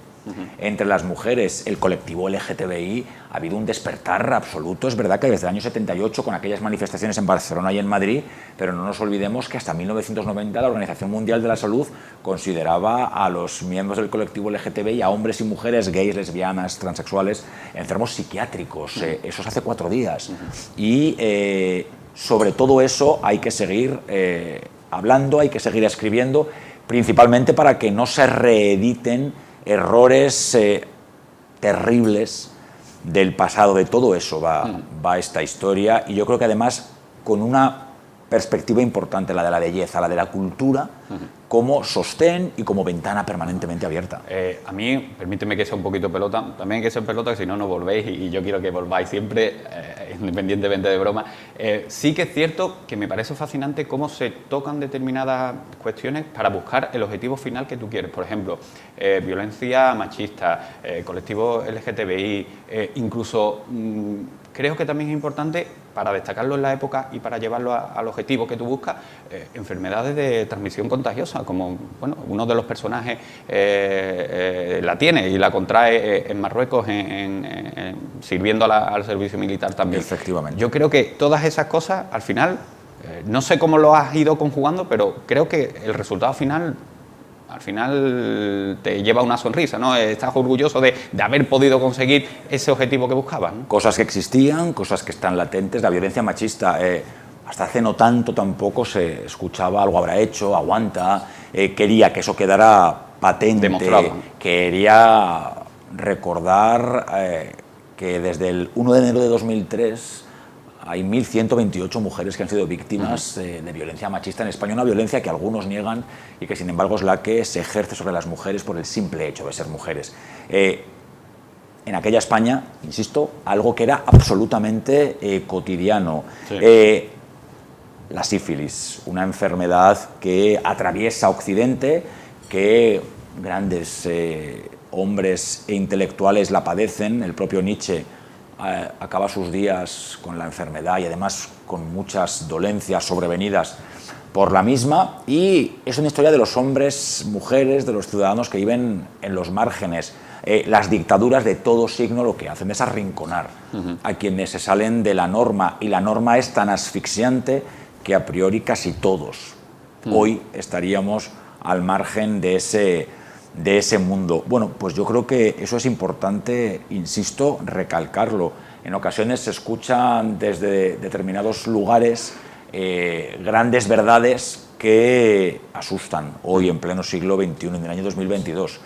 entre las mujeres. El colectivo LGTBI ha habido un despertar absoluto. Es verdad que desde el año 78, con aquellas manifestaciones en Barcelona y en Madrid, pero no nos olvidemos que hasta 1990 la Organización Mundial de la Salud consideraba a los miembros del colectivo LGTBI, a hombres y mujeres gays, lesbianas, transexuales, enfermos psiquiátricos. Eso es hace 4 días. Y sobre todo eso hay que seguir hablando, hay que seguir escribiendo, principalmente para que no se reediten errores terribles del pasado. De todo eso va esta historia, y yo creo que además con una perspectiva importante, la de la belleza, la de la cultura, como sostén y como ventana permanentemente abierta. A mí, permíteme que sea un poquito pelota, también hay que ser pelota, que si no, no volvéis, y yo quiero que volváis siempre, independientemente de broma. Sí que es cierto que me parece fascinante cómo se tocan determinadas cuestiones para buscar el objetivo final que tú quieres. Por ejemplo, violencia machista, colectivo LGTBI, incluso creo que también es importante, para destacarlo en la época y para llevarlo al objetivo que tú buscas, enfermedades de transmisión contagiosa, como bueno, uno de los personajes la tiene y la contrae en Marruecos, sirviendo al servicio militar también. Efectivamente. Yo creo que todas esas cosas, al final, no sé cómo lo has ido conjugando, pero creo que el resultado final te lleva una sonrisa, ¿no? Estás orgulloso de haber podido conseguir ese objetivo que buscabas, ¿no? Cosas que existían, cosas que están latentes. La violencia machista, hasta hace no tanto tampoco se escuchaba algo habrá hecho, aguanta, quería que eso quedara patente. Demostrado. Quería recordar que desde el 1 de enero de 2003 hay 1.128 mujeres que han sido víctimas de violencia machista en España, una violencia que algunos niegan y que sin embargo es la que se ejerce sobre las mujeres por el simple hecho de ser mujeres. En aquella España, insisto, algo que era absolutamente cotidiano. Sí. la sífilis, una enfermedad que atraviesa Occidente, que grandes hombres e intelectuales la padecen. El propio Nietzsche acaba sus días con la enfermedad y además con muchas dolencias sobrevenidas por la misma, y es una historia de los hombres, mujeres, de los ciudadanos que viven en los márgenes. Las dictaduras de todo signo lo que hacen es arrinconar a quienes se salen de la norma, y la norma es tan asfixiante que a priori casi todos hoy estaríamos al margen de ese mundo. Bueno, pues yo creo que eso es importante, insisto, recalcarlo. En ocasiones se escuchan desde determinados lugares grandes verdades que asustan hoy en pleno siglo XXI, en el año 2022.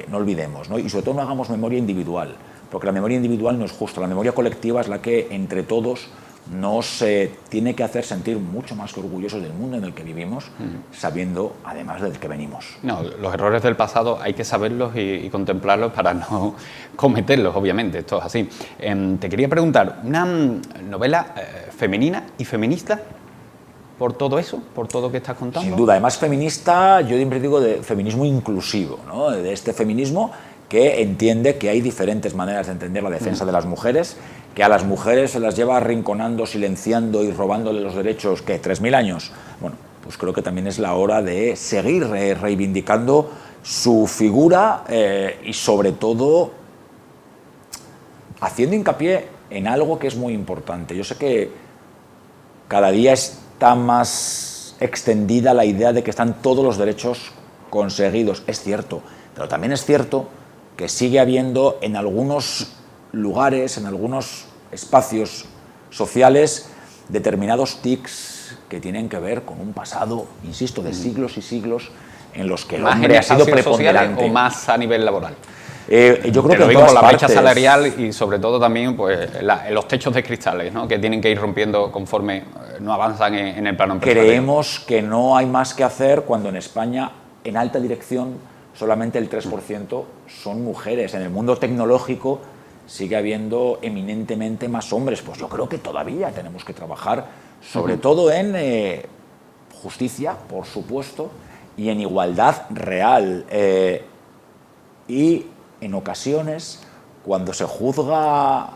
No olvidemos, ¿no? Y sobre todo no hagamos memoria individual, porque la memoria individual no es justa. La memoria colectiva es la que entre todos nos tiene que hacer sentir mucho más que orgullosos del mundo en el que vivimos, sabiendo además del que venimos. No, los errores del pasado hay que saberlos y contemplarlos para no cometerlos, obviamente, esto es así. Te quería preguntar, ¿una novela femenina y feminista por todo eso, por todo lo que estás contando? Sin duda, además feminista, yo siempre digo de feminismo inclusivo, ¿no? De este feminismo que entiende que hay diferentes maneras de entender la defensa de las mujeres, que a las mujeres se las lleva arrinconando, silenciando y robándole los derechos, ¿qué? ¿3.000 años? Bueno, pues creo que también es la hora de seguir reivindicando su figura y sobre todo haciendo hincapié en algo que es muy importante. Yo sé que cada día está más extendida la idea de que están todos los derechos conseguidos. Es cierto, pero también es cierto que sigue habiendo en algunos lugares, en algunos espacios sociales, determinados tics que tienen que ver con un pasado, insisto, de siglos y siglos en los que el hombre ha sido preponderante. ¿O más a nivel laboral? Yo creo que por la brecha salarial y sobre todo también pues, los techos de cristales, ¿no? Que tienen que ir rompiendo conforme no avanzan en el plano empresarial. Creemos que no hay más que hacer cuando en España, en alta dirección, solamente el 3% son mujeres. En el mundo tecnológico sigue habiendo eminentemente más hombres. Pues yo creo que todavía tenemos que trabajar, sobre todo en justicia, por supuesto, y en igualdad real. Y en ocasiones, cuando se juzga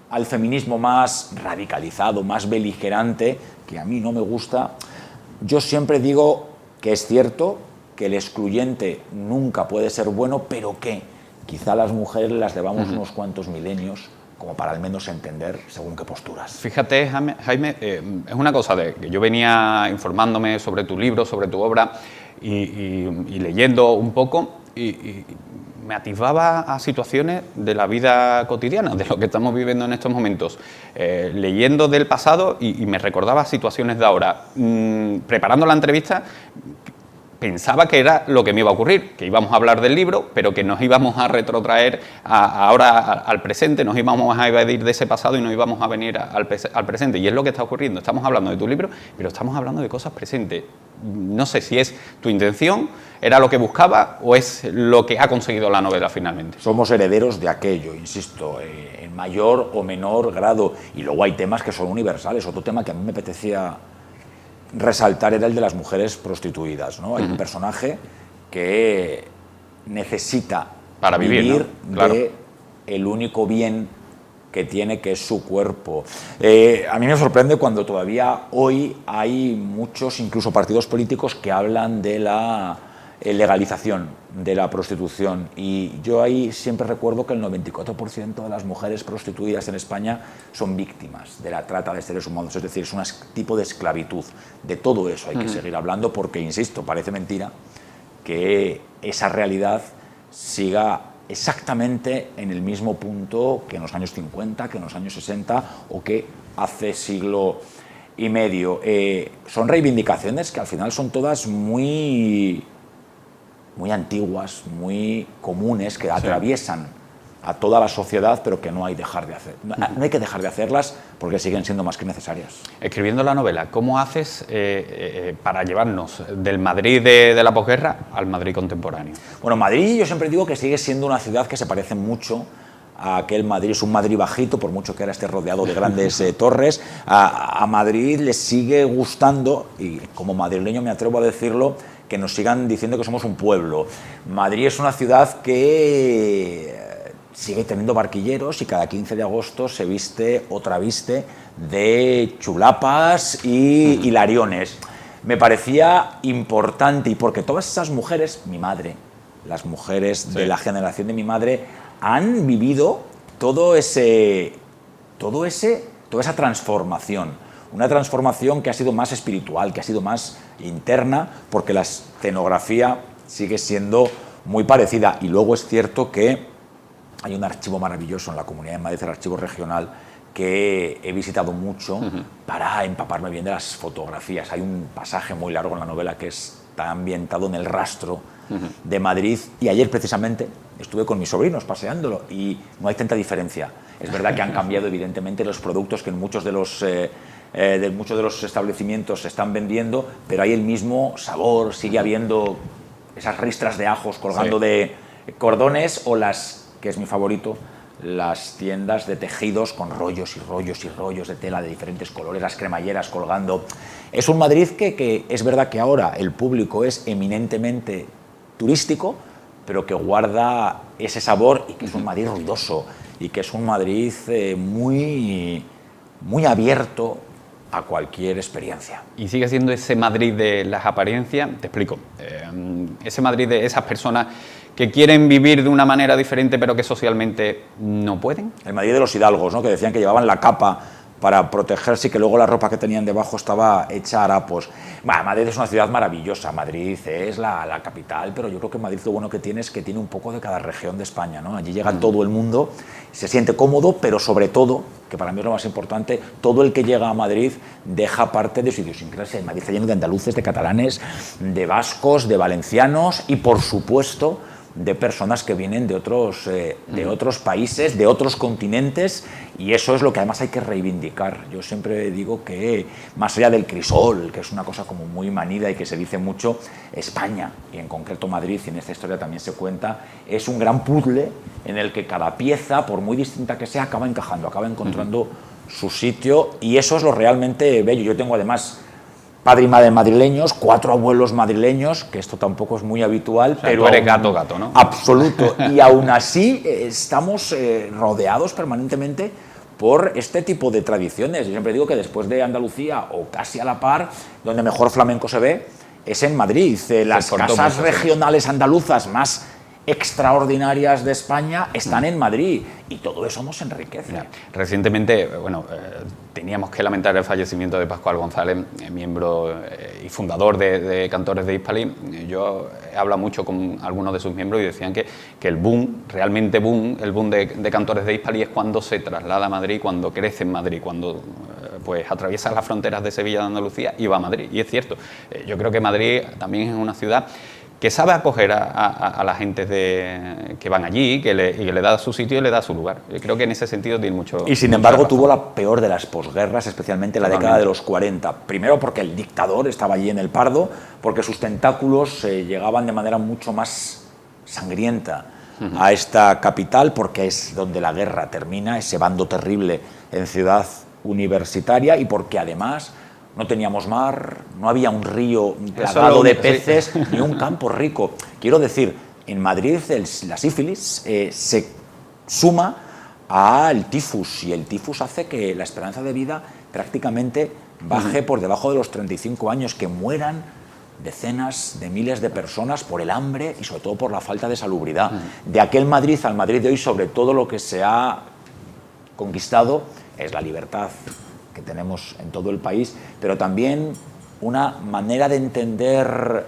al feminismo más radicalizado, más beligerante, que a mí no me gusta, yo siempre digo que es cierto que el excluyente nunca puede ser bueno, pero que quizá a las mujeres las debamos unos cuantos milenios como para al menos entender según qué posturas. Fíjate, Jaime, es una cosa de que yo venía informándome sobre tu libro, sobre tu obra y leyendo un poco y me atisbaba a situaciones de la vida cotidiana, de lo que estamos viviendo en estos momentos, leyendo del pasado y me recordaba situaciones de ahora. Preparando la entrevista pensaba que era lo que me iba a ocurrir, que íbamos a hablar del libro, pero que nos íbamos a retrotraer ahora al presente, nos íbamos a evadir de ese pasado y nos íbamos a venir al presente. Y es lo que está ocurriendo. Estamos hablando de tu libro, pero estamos hablando de cosas presentes. No sé si es tu intención, era lo que buscaba o es lo que ha conseguido la novela finalmente. Somos herederos de aquello, insisto, en mayor o menor grado. Y luego hay temas que son universales. Otro tema que a mí me apetecía resaltar era el de las mujeres prostituidas, ¿no? Hay un personaje que necesita para vivir, ¿no? Claro. De el único bien que tiene, que es su cuerpo. A mí me sorprende cuando todavía hoy hay muchos, incluso partidos políticos, que hablan de la legalización de la prostitución, y yo ahí siempre recuerdo que el 94% de las mujeres prostituidas en España son víctimas de la trata de seres humanos, es decir, es un tipo de esclavitud. De todo eso hay que seguir hablando porque, insisto, parece mentira que esa realidad siga exactamente en el mismo punto que en los años 50, que en los años 60 o que hace siglo y medio. Son reivindicaciones que al final son todas muy antiguas, muy comunes, que atraviesan a toda la sociedad, pero que no hay dejar de hacer. No hay que dejar de hacerlas porque siguen siendo más que necesarias. Escribiendo la novela, ¿cómo haces para llevarnos del Madrid de la posguerra al Madrid contemporáneo? Bueno, Madrid yo siempre digo que sigue siendo una ciudad que se parece mucho a aquel Madrid, es un Madrid bajito, por mucho que ahora esté rodeado de grandes torres, a Madrid le sigue gustando, y como madrileño me atrevo a decirlo, que nos sigan diciendo que somos un pueblo. Madrid es una ciudad que sigue teniendo barquilleros y cada 15 de agosto se viste otra viste de chulapas y hilariones. Me parecía importante, y porque todas esas mujeres, mi madre, las mujeres de la generación de mi madre, han vivido toda esa transformación. Una transformación que ha sido más espiritual, que ha sido más interna, porque la escenografía sigue siendo muy parecida. Y luego es cierto que hay un archivo maravilloso en la Comunidad de Madrid, el archivo regional, que he visitado mucho para empaparme bien de las fotografías. Hay un pasaje muy largo en la novela que está ambientado en el rastro de Madrid, y ayer precisamente estuve con mis sobrinos paseándolo y no hay tanta diferencia. Es verdad que han cambiado evidentemente los productos que en muchos de los establecimientos se están vendiendo, pero hay el mismo sabor, sigue habiendo esas ristras de ajos colgando de cordones, o las, que es mi favorito, las tiendas de tejidos con rollos y rollos y rollos de tela de diferentes colores, las cremalleras colgando. Es un Madrid que es verdad que ahora el público es eminentemente turístico, pero que guarda ese sabor, y que es un Madrid ruidoso, y que es un Madrid muy, muy abierto a cualquier experiencia. Y sigue siendo ese Madrid de las apariencias. Te explico. Ese Madrid de esas personas que quieren vivir de una manera diferente, pero que socialmente no pueden. El Madrid de los hidalgos, ¿no? Que decían que llevaban la capa para protegerse y que luego la ropa que tenían debajo estaba hecha harapos. Bueno, Madrid es una ciudad maravillosa. Madrid es la capital, pero yo creo que Madrid lo bueno que tiene es que tiene un poco de cada región de España, ¿no? Allí llega todo el mundo, se siente cómodo, pero sobre todo, que para mí es lo más importante, todo el que llega a Madrid deja parte de su idiosincrasia. Madrid está lleno de andaluces, de catalanes, de vascos, de valencianos y, por supuesto, de personas que vienen de otros países, de otros continentes, y eso es lo que además hay que reivindicar. Yo siempre digo que, más allá del crisol, que es una cosa como muy manida y que se dice mucho, España, y en concreto Madrid, y en esta historia también se cuenta, es un gran puzzle en el que cada pieza, por muy distinta que sea, acaba encajando, acaba encontrando su sitio, y eso es lo realmente bello. Yo tengo además padre y madre madrileños, 4 abuelos madrileños, que esto tampoco es muy habitual, o sea, pero tú eres gato, ¿no? Absoluto. Y aún así estamos rodeados permanentemente por este tipo de tradiciones. Yo siempre digo que después de Andalucía, o casi a la par, donde mejor flamenco se ve, es en Madrid. Las casas regionales andaluzas más extraordinarias de España están en Madrid, y todo eso nos enriquece. Mira, recientemente, bueno, teníamos que lamentar el fallecimiento de Pascual González, miembro y fundador de Cantores de Hispali. Yo he hablado mucho con algunos de sus miembros y decían que el boom, realmente boom, el boom de Cantores de Hispali es cuando se traslada a Madrid, cuando crece en Madrid, cuando pues atraviesa las fronteras de Sevilla, de Andalucía, y va a Madrid. Y es cierto, yo creo que Madrid también es una ciudad que sabe acoger a la gente que van allí, y que le da su sitio y le da su lugar. Yo creo que en ese sentido tiene mucho. Y sin embargo tuvo la peor de las posguerras, especialmente en la década de los 40. Primero porque el dictador estaba allí en el Pardo, porque sus tentáculos llegaban de manera mucho más sangrienta a esta capital, porque es donde la guerra termina, ese bando terrible en Ciudad Universitaria, y porque además no teníamos mar, no había un río plagado de peces, ni un campo rico. Quiero decir, en Madrid la sífilis se suma al tifus, y el tifus hace que la esperanza de vida prácticamente baje por debajo de los 35 años, que mueran decenas de miles de personas por el hambre y sobre todo por la falta de salubridad. De aquel Madrid al Madrid de hoy, sobre todo lo que se ha conquistado es la libertad que tenemos en todo el país, pero también una manera de entender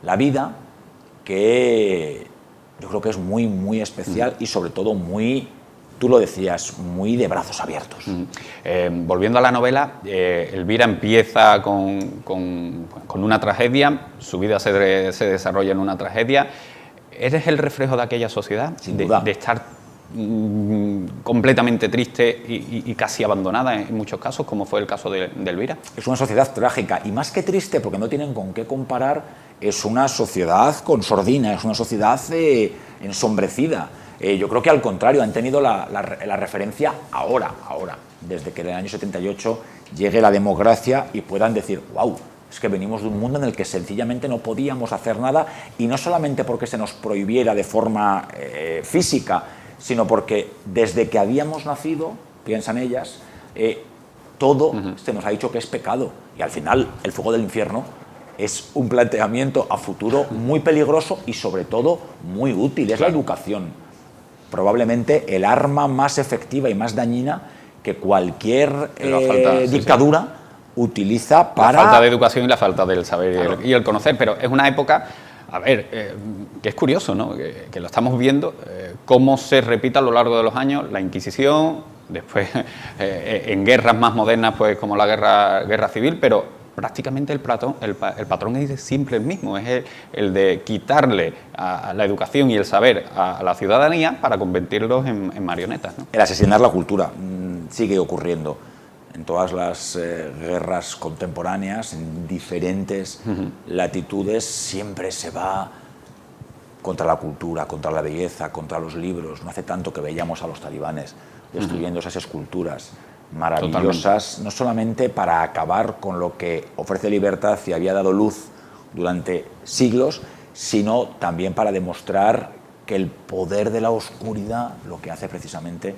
la vida que yo creo que es muy, muy especial, y sobre todo muy, tú lo decías, muy de brazos abiertos. Volviendo a la novela, Elvira empieza con una tragedia, su vida se desarrolla en una tragedia. ¿Eres el reflejo de aquella sociedad? Sin duda. De estar completamente triste y casi abandonada en muchos casos, como fue el caso de Elvira. Es una sociedad trágica, y más que triste, porque no tienen con qué comparar, es una sociedad con sordina, es una sociedad ensombrecida. Yo creo que al contrario, han tenido la referencia ahora, desde que en el año 78 llegue la democracia y puedan decir, wow, es que venimos de un mundo en el que sencillamente no podíamos hacer nada, y no solamente porque se nos prohibiera de forma física, sino porque desde que habíamos nacido, piensan ellas, todo se nos ha dicho que es pecado, y al final el fuego del infierno es un planteamiento a futuro muy peligroso y sobre todo muy útil, es la educación. Probablemente el arma más efectiva y más dañina que cualquier dictadura utiliza para... La falta de educación y la falta del saber y el conocer, pero es una época, a ver, que es curioso, ¿no? Que lo estamos viendo, cómo se repite a lo largo de los años la Inquisición, después en guerras más modernas, pues como la guerra civil, pero prácticamente el patrón es siempre el mismo, es el de quitarle a la educación y el saber a la ciudadanía para convertirlos en marionetas, ¿no? El asesinar la cultura sigue ocurriendo en todas las guerras contemporáneas, en diferentes latitudes, siempre se va contra la cultura, contra la belleza, contra los libros. No hace tanto que veíamos a los talibanes destruyendo esas esculturas maravillosas, totalmente, no solamente para acabar con lo que ofrece libertad y había dado luz durante siglos, sino también para demostrar que el poder de la oscuridad lo que hace precisamente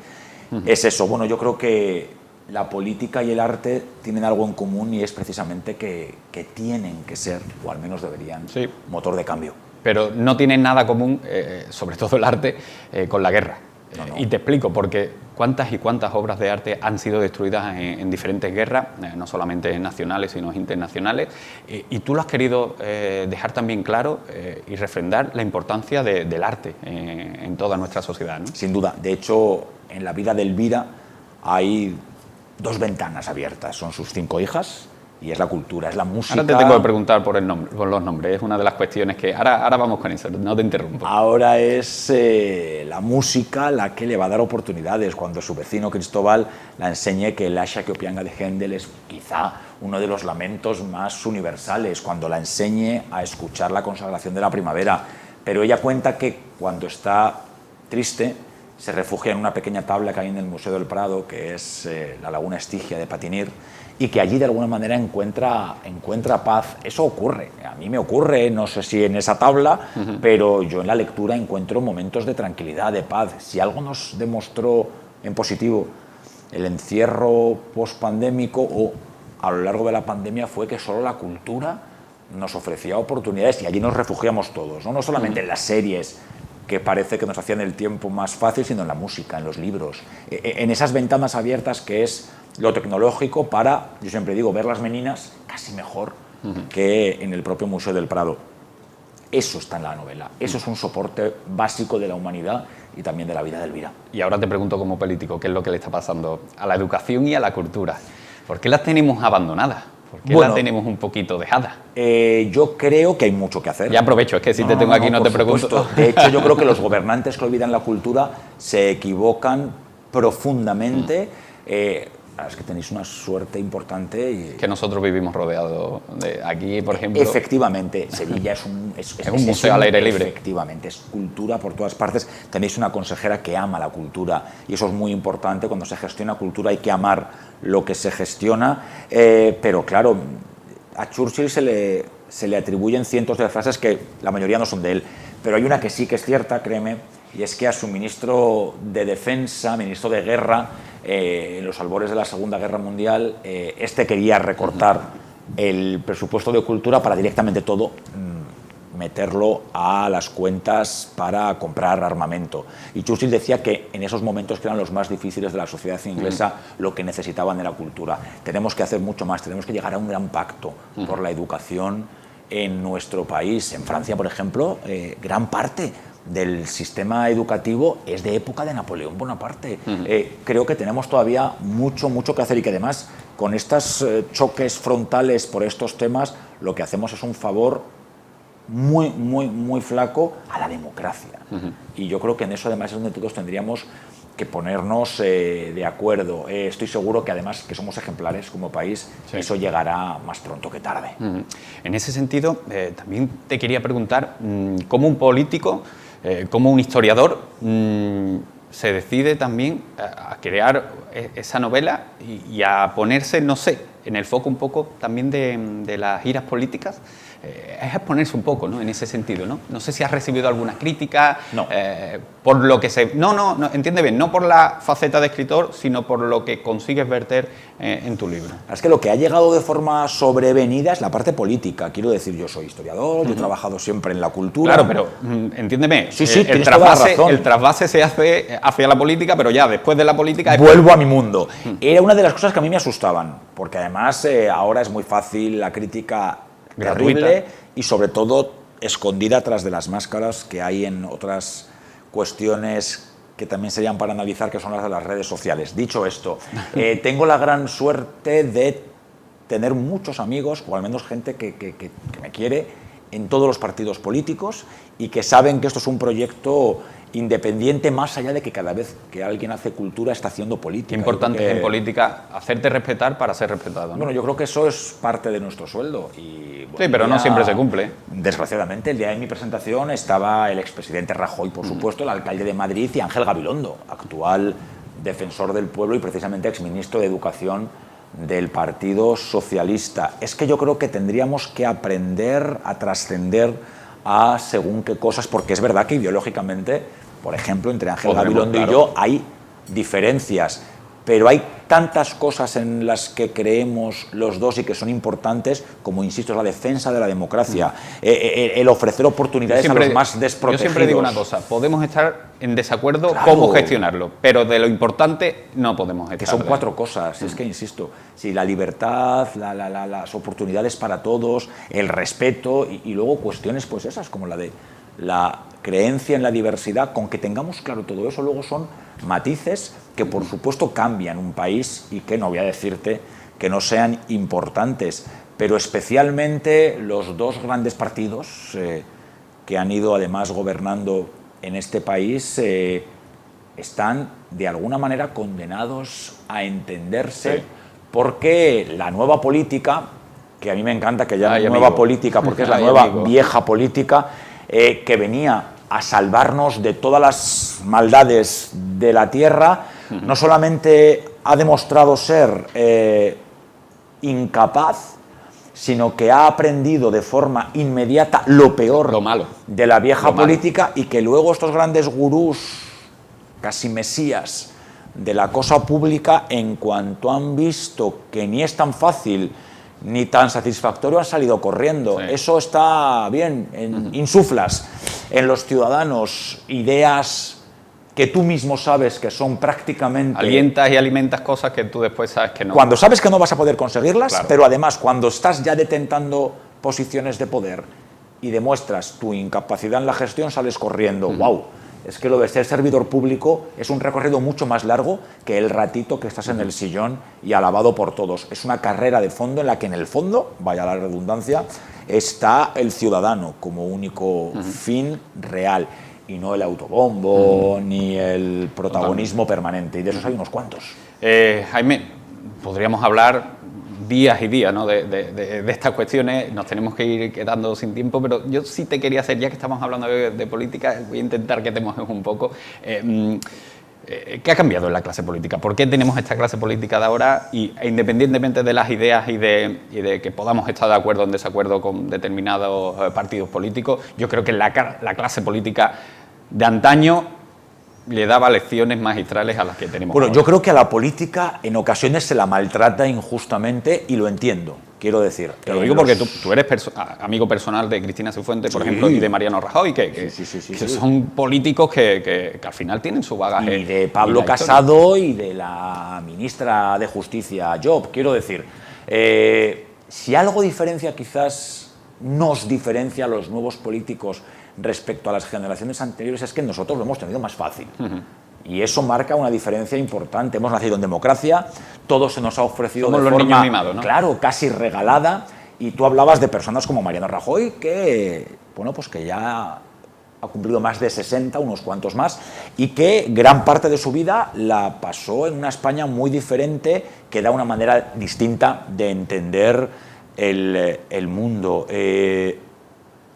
es eso. Bueno, yo creo que la política y el arte tienen algo en común, y es precisamente que tienen que ser, o al menos deberían, motor de cambio. Pero no tienen nada común, sobre todo el arte, con la guerra. No. Y te explico, porque cuántas y cuántas obras de arte han sido destruidas en diferentes guerras, no solamente nacionales, sino internacionales, y tú lo has querido dejar también claro y refrendar la importancia del arte en toda nuestra sociedad, ¿no? Sin duda. De hecho, en la vida de Elvira hay dos ventanas abiertas. Son sus 5 hijas y es la cultura, es la música. Ahora te tengo que preguntar por los nombres, es una de las cuestiones que... Ahora vamos con eso, no te interrumpo. Ahora es la música la que le va a dar oportunidades. Cuando su vecino Cristóbal la enseñe que el Asha que Opianga de Händel es quizá uno de los lamentos más universales, cuando la enseñe a escuchar la consagración de la primavera. Pero ella cuenta que cuando está triste se refugia en una pequeña tabla que hay en el Museo del Prado, que es la Laguna Estigia de Patinir, y que allí de alguna manera encuentra paz. Eso ocurre, a mí me ocurre, no sé si en esa tabla, pero yo en la lectura encuentro momentos de tranquilidad, de paz. Si algo nos demostró en positivo el encierro pospandémico o a lo largo de la pandemia, fue que solo la cultura nos ofrecía oportunidades, y allí nos refugiamos todos, no solamente en las series que parece que nos hacían el tiempo más fácil, sino en la música, en los libros, en esas ventanas abiertas que es lo tecnológico para, yo siempre digo, ver las meninas casi mejor que en el propio Museo del Prado. Eso está en la novela, eso es un soporte básico de la humanidad y también de la vida de Elvira. Y ahora te pregunto como político, ¿qué es lo que le está pasando a la educación y a la cultura? ¿Por qué las tenemos abandonadas? ¿Por qué las tenemos un poquito dejadas? Yo creo que hay mucho que hacer. Ya aprovecho, es que si te tengo aquí no te pregunto. De hecho, yo creo que los gobernantes que olvidan la cultura se equivocan profundamente. Es que tenéis una suerte importante. Y... que nosotros vivimos rodeados de aquí, por ejemplo. Efectivamente, Sevilla es un museo al aire libre. Efectivamente, es cultura por todas partes. Tenéis una consejera que ama la cultura, y eso es muy importante. Cuando se gestiona cultura hay que amar lo que se gestiona, pero claro, a Churchill se le atribuyen cientos de frases que la mayoría no son de él, pero hay una que sí que es cierta, créeme, y es que a su ministro de Defensa, ministro de Guerra, en los albores de la Segunda Guerra Mundial, quería recortar el presupuesto de cultura para directamente todo meterlo a las cuentas para comprar armamento. Y Churchill decía que en esos momentos que eran los más difíciles de la sociedad inglesa, lo que necesitaban era cultura. Tenemos que hacer mucho más, tenemos que llegar a un gran pacto por la educación en nuestro país. En Francia, por ejemplo, gran parte del sistema educativo es de época de Napoleón Bonaparte. Creo que tenemos todavía mucho que hacer, y que además con estos choques frontales por estos temas lo que hacemos es un favor muy flaco a la democracia. Y yo creo que en eso además es donde todos tendríamos que ponernos de acuerdo. Estoy seguro que además que somos ejemplares como país, eso llegará más pronto que tarde. En ese sentido, también te quería preguntar, ¿cómo un político cómo un historiador se decide también a crear esa novela y a ponerse, no sé, en el foco un poco también de las giras políticas. Es exponerse un poco, ¿no? En ese sentido, ¿no? No sé si has recibido alguna crítica. No. Por lo que se... No, entiende bien, no por la faceta de escritor, sino por lo que consigues verter en tu libro. Es que lo que ha llegado de forma sobrevenida es la parte política. Quiero decir, yo soy historiador, yo he trabajado siempre en la cultura. Claro, pero entiéndeme, Sí, tienes toda la razón. el trasvase se hace hacia la política, pero ya después de la política... Vuelvo a mi mundo. Era una de las cosas que a mí me asustaban, porque además ahora es muy fácil la crítica terrible gratuita y sobre todo escondida tras de las máscaras que hay en otras cuestiones que también serían para analizar, que son las de las redes sociales. Dicho esto, tengo la gran suerte de tener muchos amigos, o al menos gente que me quiere, en todos los partidos políticos y que saben que esto es un proyecto independiente, más allá de que cada vez que alguien hace cultura está haciendo política. Qué importante es en política hacerte respetar para ser respetado, ¿no? Bueno, yo creo que eso es parte de nuestro sueldo. Y, bueno, sí, pero no siempre se cumple. Desgraciadamente, el día de mi presentación estaba el expresidente Rajoy, por supuesto, el alcalde de Madrid y Ángel Gabilondo, actual defensor del pueblo y precisamente exministro de Educación del Partido Socialista. Es que yo creo que tendríamos que aprender a trascender a según qué cosas, porque es verdad que ideológicamente, por ejemplo, entre Ángel Gabilondo y yo hay diferencias, pero hay tantas cosas en las que creemos los dos y que son importantes, como, insisto, es la defensa de la democracia, el ofrecer oportunidades a los más desprotegidos. Yo siempre digo una cosa, podemos estar en desacuerdo Claro. cómo gestionarlo, pero de lo importante no podemos estar. Que son 4 cosas, es que, insisto, si la libertad, las oportunidades para todos, el respeto y luego cuestiones pues esas, como la de la creencia en la diversidad, con que tengamos claro todo eso, luego son matices que por supuesto cambian un país y que no voy a decirte que no sean importantes, pero especialmente los dos grandes partidos que han ido además gobernando en este país están de alguna manera condenados a entenderse, sí, porque la nueva política, que a mí me encanta que llamen Ay, nueva amigo. política porque es la Ay, nueva amigo. vieja política, que venía a salvarnos de todas las maldades de la tierra, no solamente ha demostrado ser incapaz, sino que ha aprendido de forma inmediata lo peor Lo malo. de la vieja Lo malo. política, y que luego estos grandes gurús, casi mesías de la cosa pública, en cuanto han visto que ni es tan fácil ni tan satisfactorio, han salido corriendo. Sí. Eso está bien, insuflas en los ciudadanos ideas que tú mismo sabes que son prácticamente... Alientas y alimentas cosas que tú después sabes que no. Cuando sabes que no vas a poder conseguirlas, Claro. pero además cuando estás ya detentando posiciones de poder y demuestras tu incapacidad en la gestión, sales corriendo. ¡Wow! Es que lo de ser servidor público es un recorrido mucho más largo que el ratito que estás en el sillón y alabado por todos. Es una carrera de fondo en la que en el fondo, vaya la redundancia, está el ciudadano como único fin real, y no el autobombo ni el protagonismo permanente. Y de esos hay unos cuantos. Jaime, podríamos hablar días y días, ¿no? de estas cuestiones, nos tenemos que ir quedando sin tiempo, pero yo sí te quería hacer, ya que estamos hablando de política, voy a intentar que te mojes un poco. ¿Qué ha cambiado en la clase política? ¿Por qué tenemos esta clase política de ahora? E independientemente de las ideas y de que podamos estar de acuerdo o en desacuerdo con determinados partidos políticos, yo creo que la clase política de antaño le daba lecciones magistrales a las que tenemos Bueno, ahora. yo creo que a la política en ocasiones se la maltrata injustamente, y lo entiendo, quiero decir. Te lo digo porque tú eres amigo personal de Cristina Cifuentes, por Sí. ejemplo, y de Mariano Rajoy, que Sí. son políticos que al final tienen su bagaje. Y de Pablo y la historia. Casado y de la ministra de Justicia, Job. Quiero decir, si algo diferencia, quizás nos diferencia a los nuevos políticos respecto a las generaciones anteriores, es que nosotros lo hemos tenido más fácil. Y eso marca una diferencia importante. Hemos nacido en democracia, todo se nos ha ofrecido Somos de los forma, niños mimados, ¿no? claro, casi regalada. Y tú hablabas de personas como Mariano Rajoy, que, bueno, pues que ya ha cumplido más de 60, unos cuantos más, y que gran parte de su vida la pasó en una España muy diferente, que da una manera distinta de entender el mundo.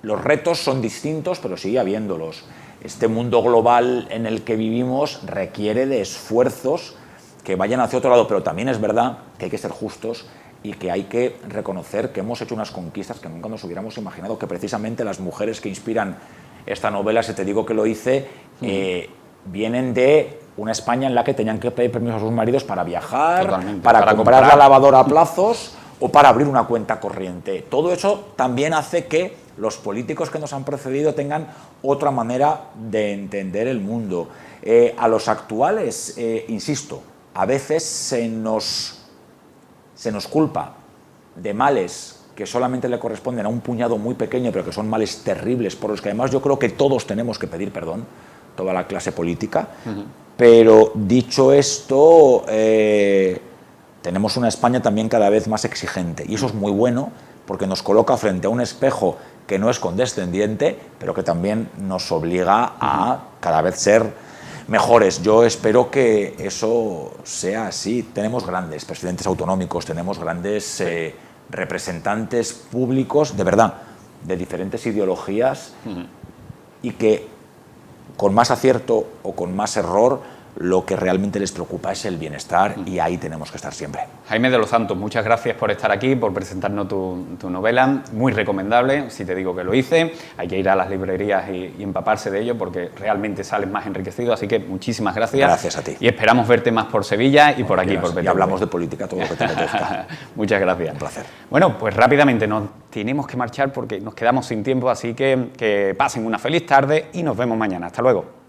Los retos son distintos, pero sigue habiéndolos. este mundo global en el que vivimos requiere de esfuerzos que vayan hacia otro lado, pero también es verdad que hay que ser justos y que hay que reconocer que hemos hecho unas conquistas que nunca nos hubiéramos imaginado, que precisamente las mujeres que inspiran esta novela, si te digo que lo hice, vienen de una España en la que tenían que pedir permiso a sus maridos para viajar, para comprar la lavadora a plazos o para abrir una cuenta corriente. Todo eso también hace que los políticos que nos han precedido tengan otra manera de entender el mundo. A los actuales, insisto, a veces se nos culpa de males que solamente le corresponden a un puñado muy pequeño, pero que son males terribles, por los que además yo creo que todos tenemos que pedir perdón, toda la clase política. Pero dicho esto, tenemos una España también cada vez más exigente, y eso es muy bueno porque nos coloca frente a un espejo que no es condescendiente, pero que también nos obliga a cada vez ser mejores. Yo espero que eso sea así. Tenemos grandes presidentes autonómicos, tenemos grandes representantes públicos, de verdad, de diferentes ideologías, y que con más acierto o con más error, lo que realmente les preocupa es el bienestar, y ahí tenemos que estar siempre. Jaime de los Santos, muchas gracias por estar aquí, por presentarnos tu novela, muy recomendable, si te digo que lo hice. Hay que ir a las librerías y empaparse de ello porque realmente sales más enriquecido, así que muchísimas gracias. Gracias a ti. Y esperamos verte más por Sevilla y por aquí, por BTV. Y hablamos de política, todo lo que te apetezca. Muchas gracias. Un placer. Bueno, pues rápidamente nos tenemos que marchar porque nos quedamos sin tiempo, así que pasen una feliz tarde y nos vemos mañana. Hasta luego.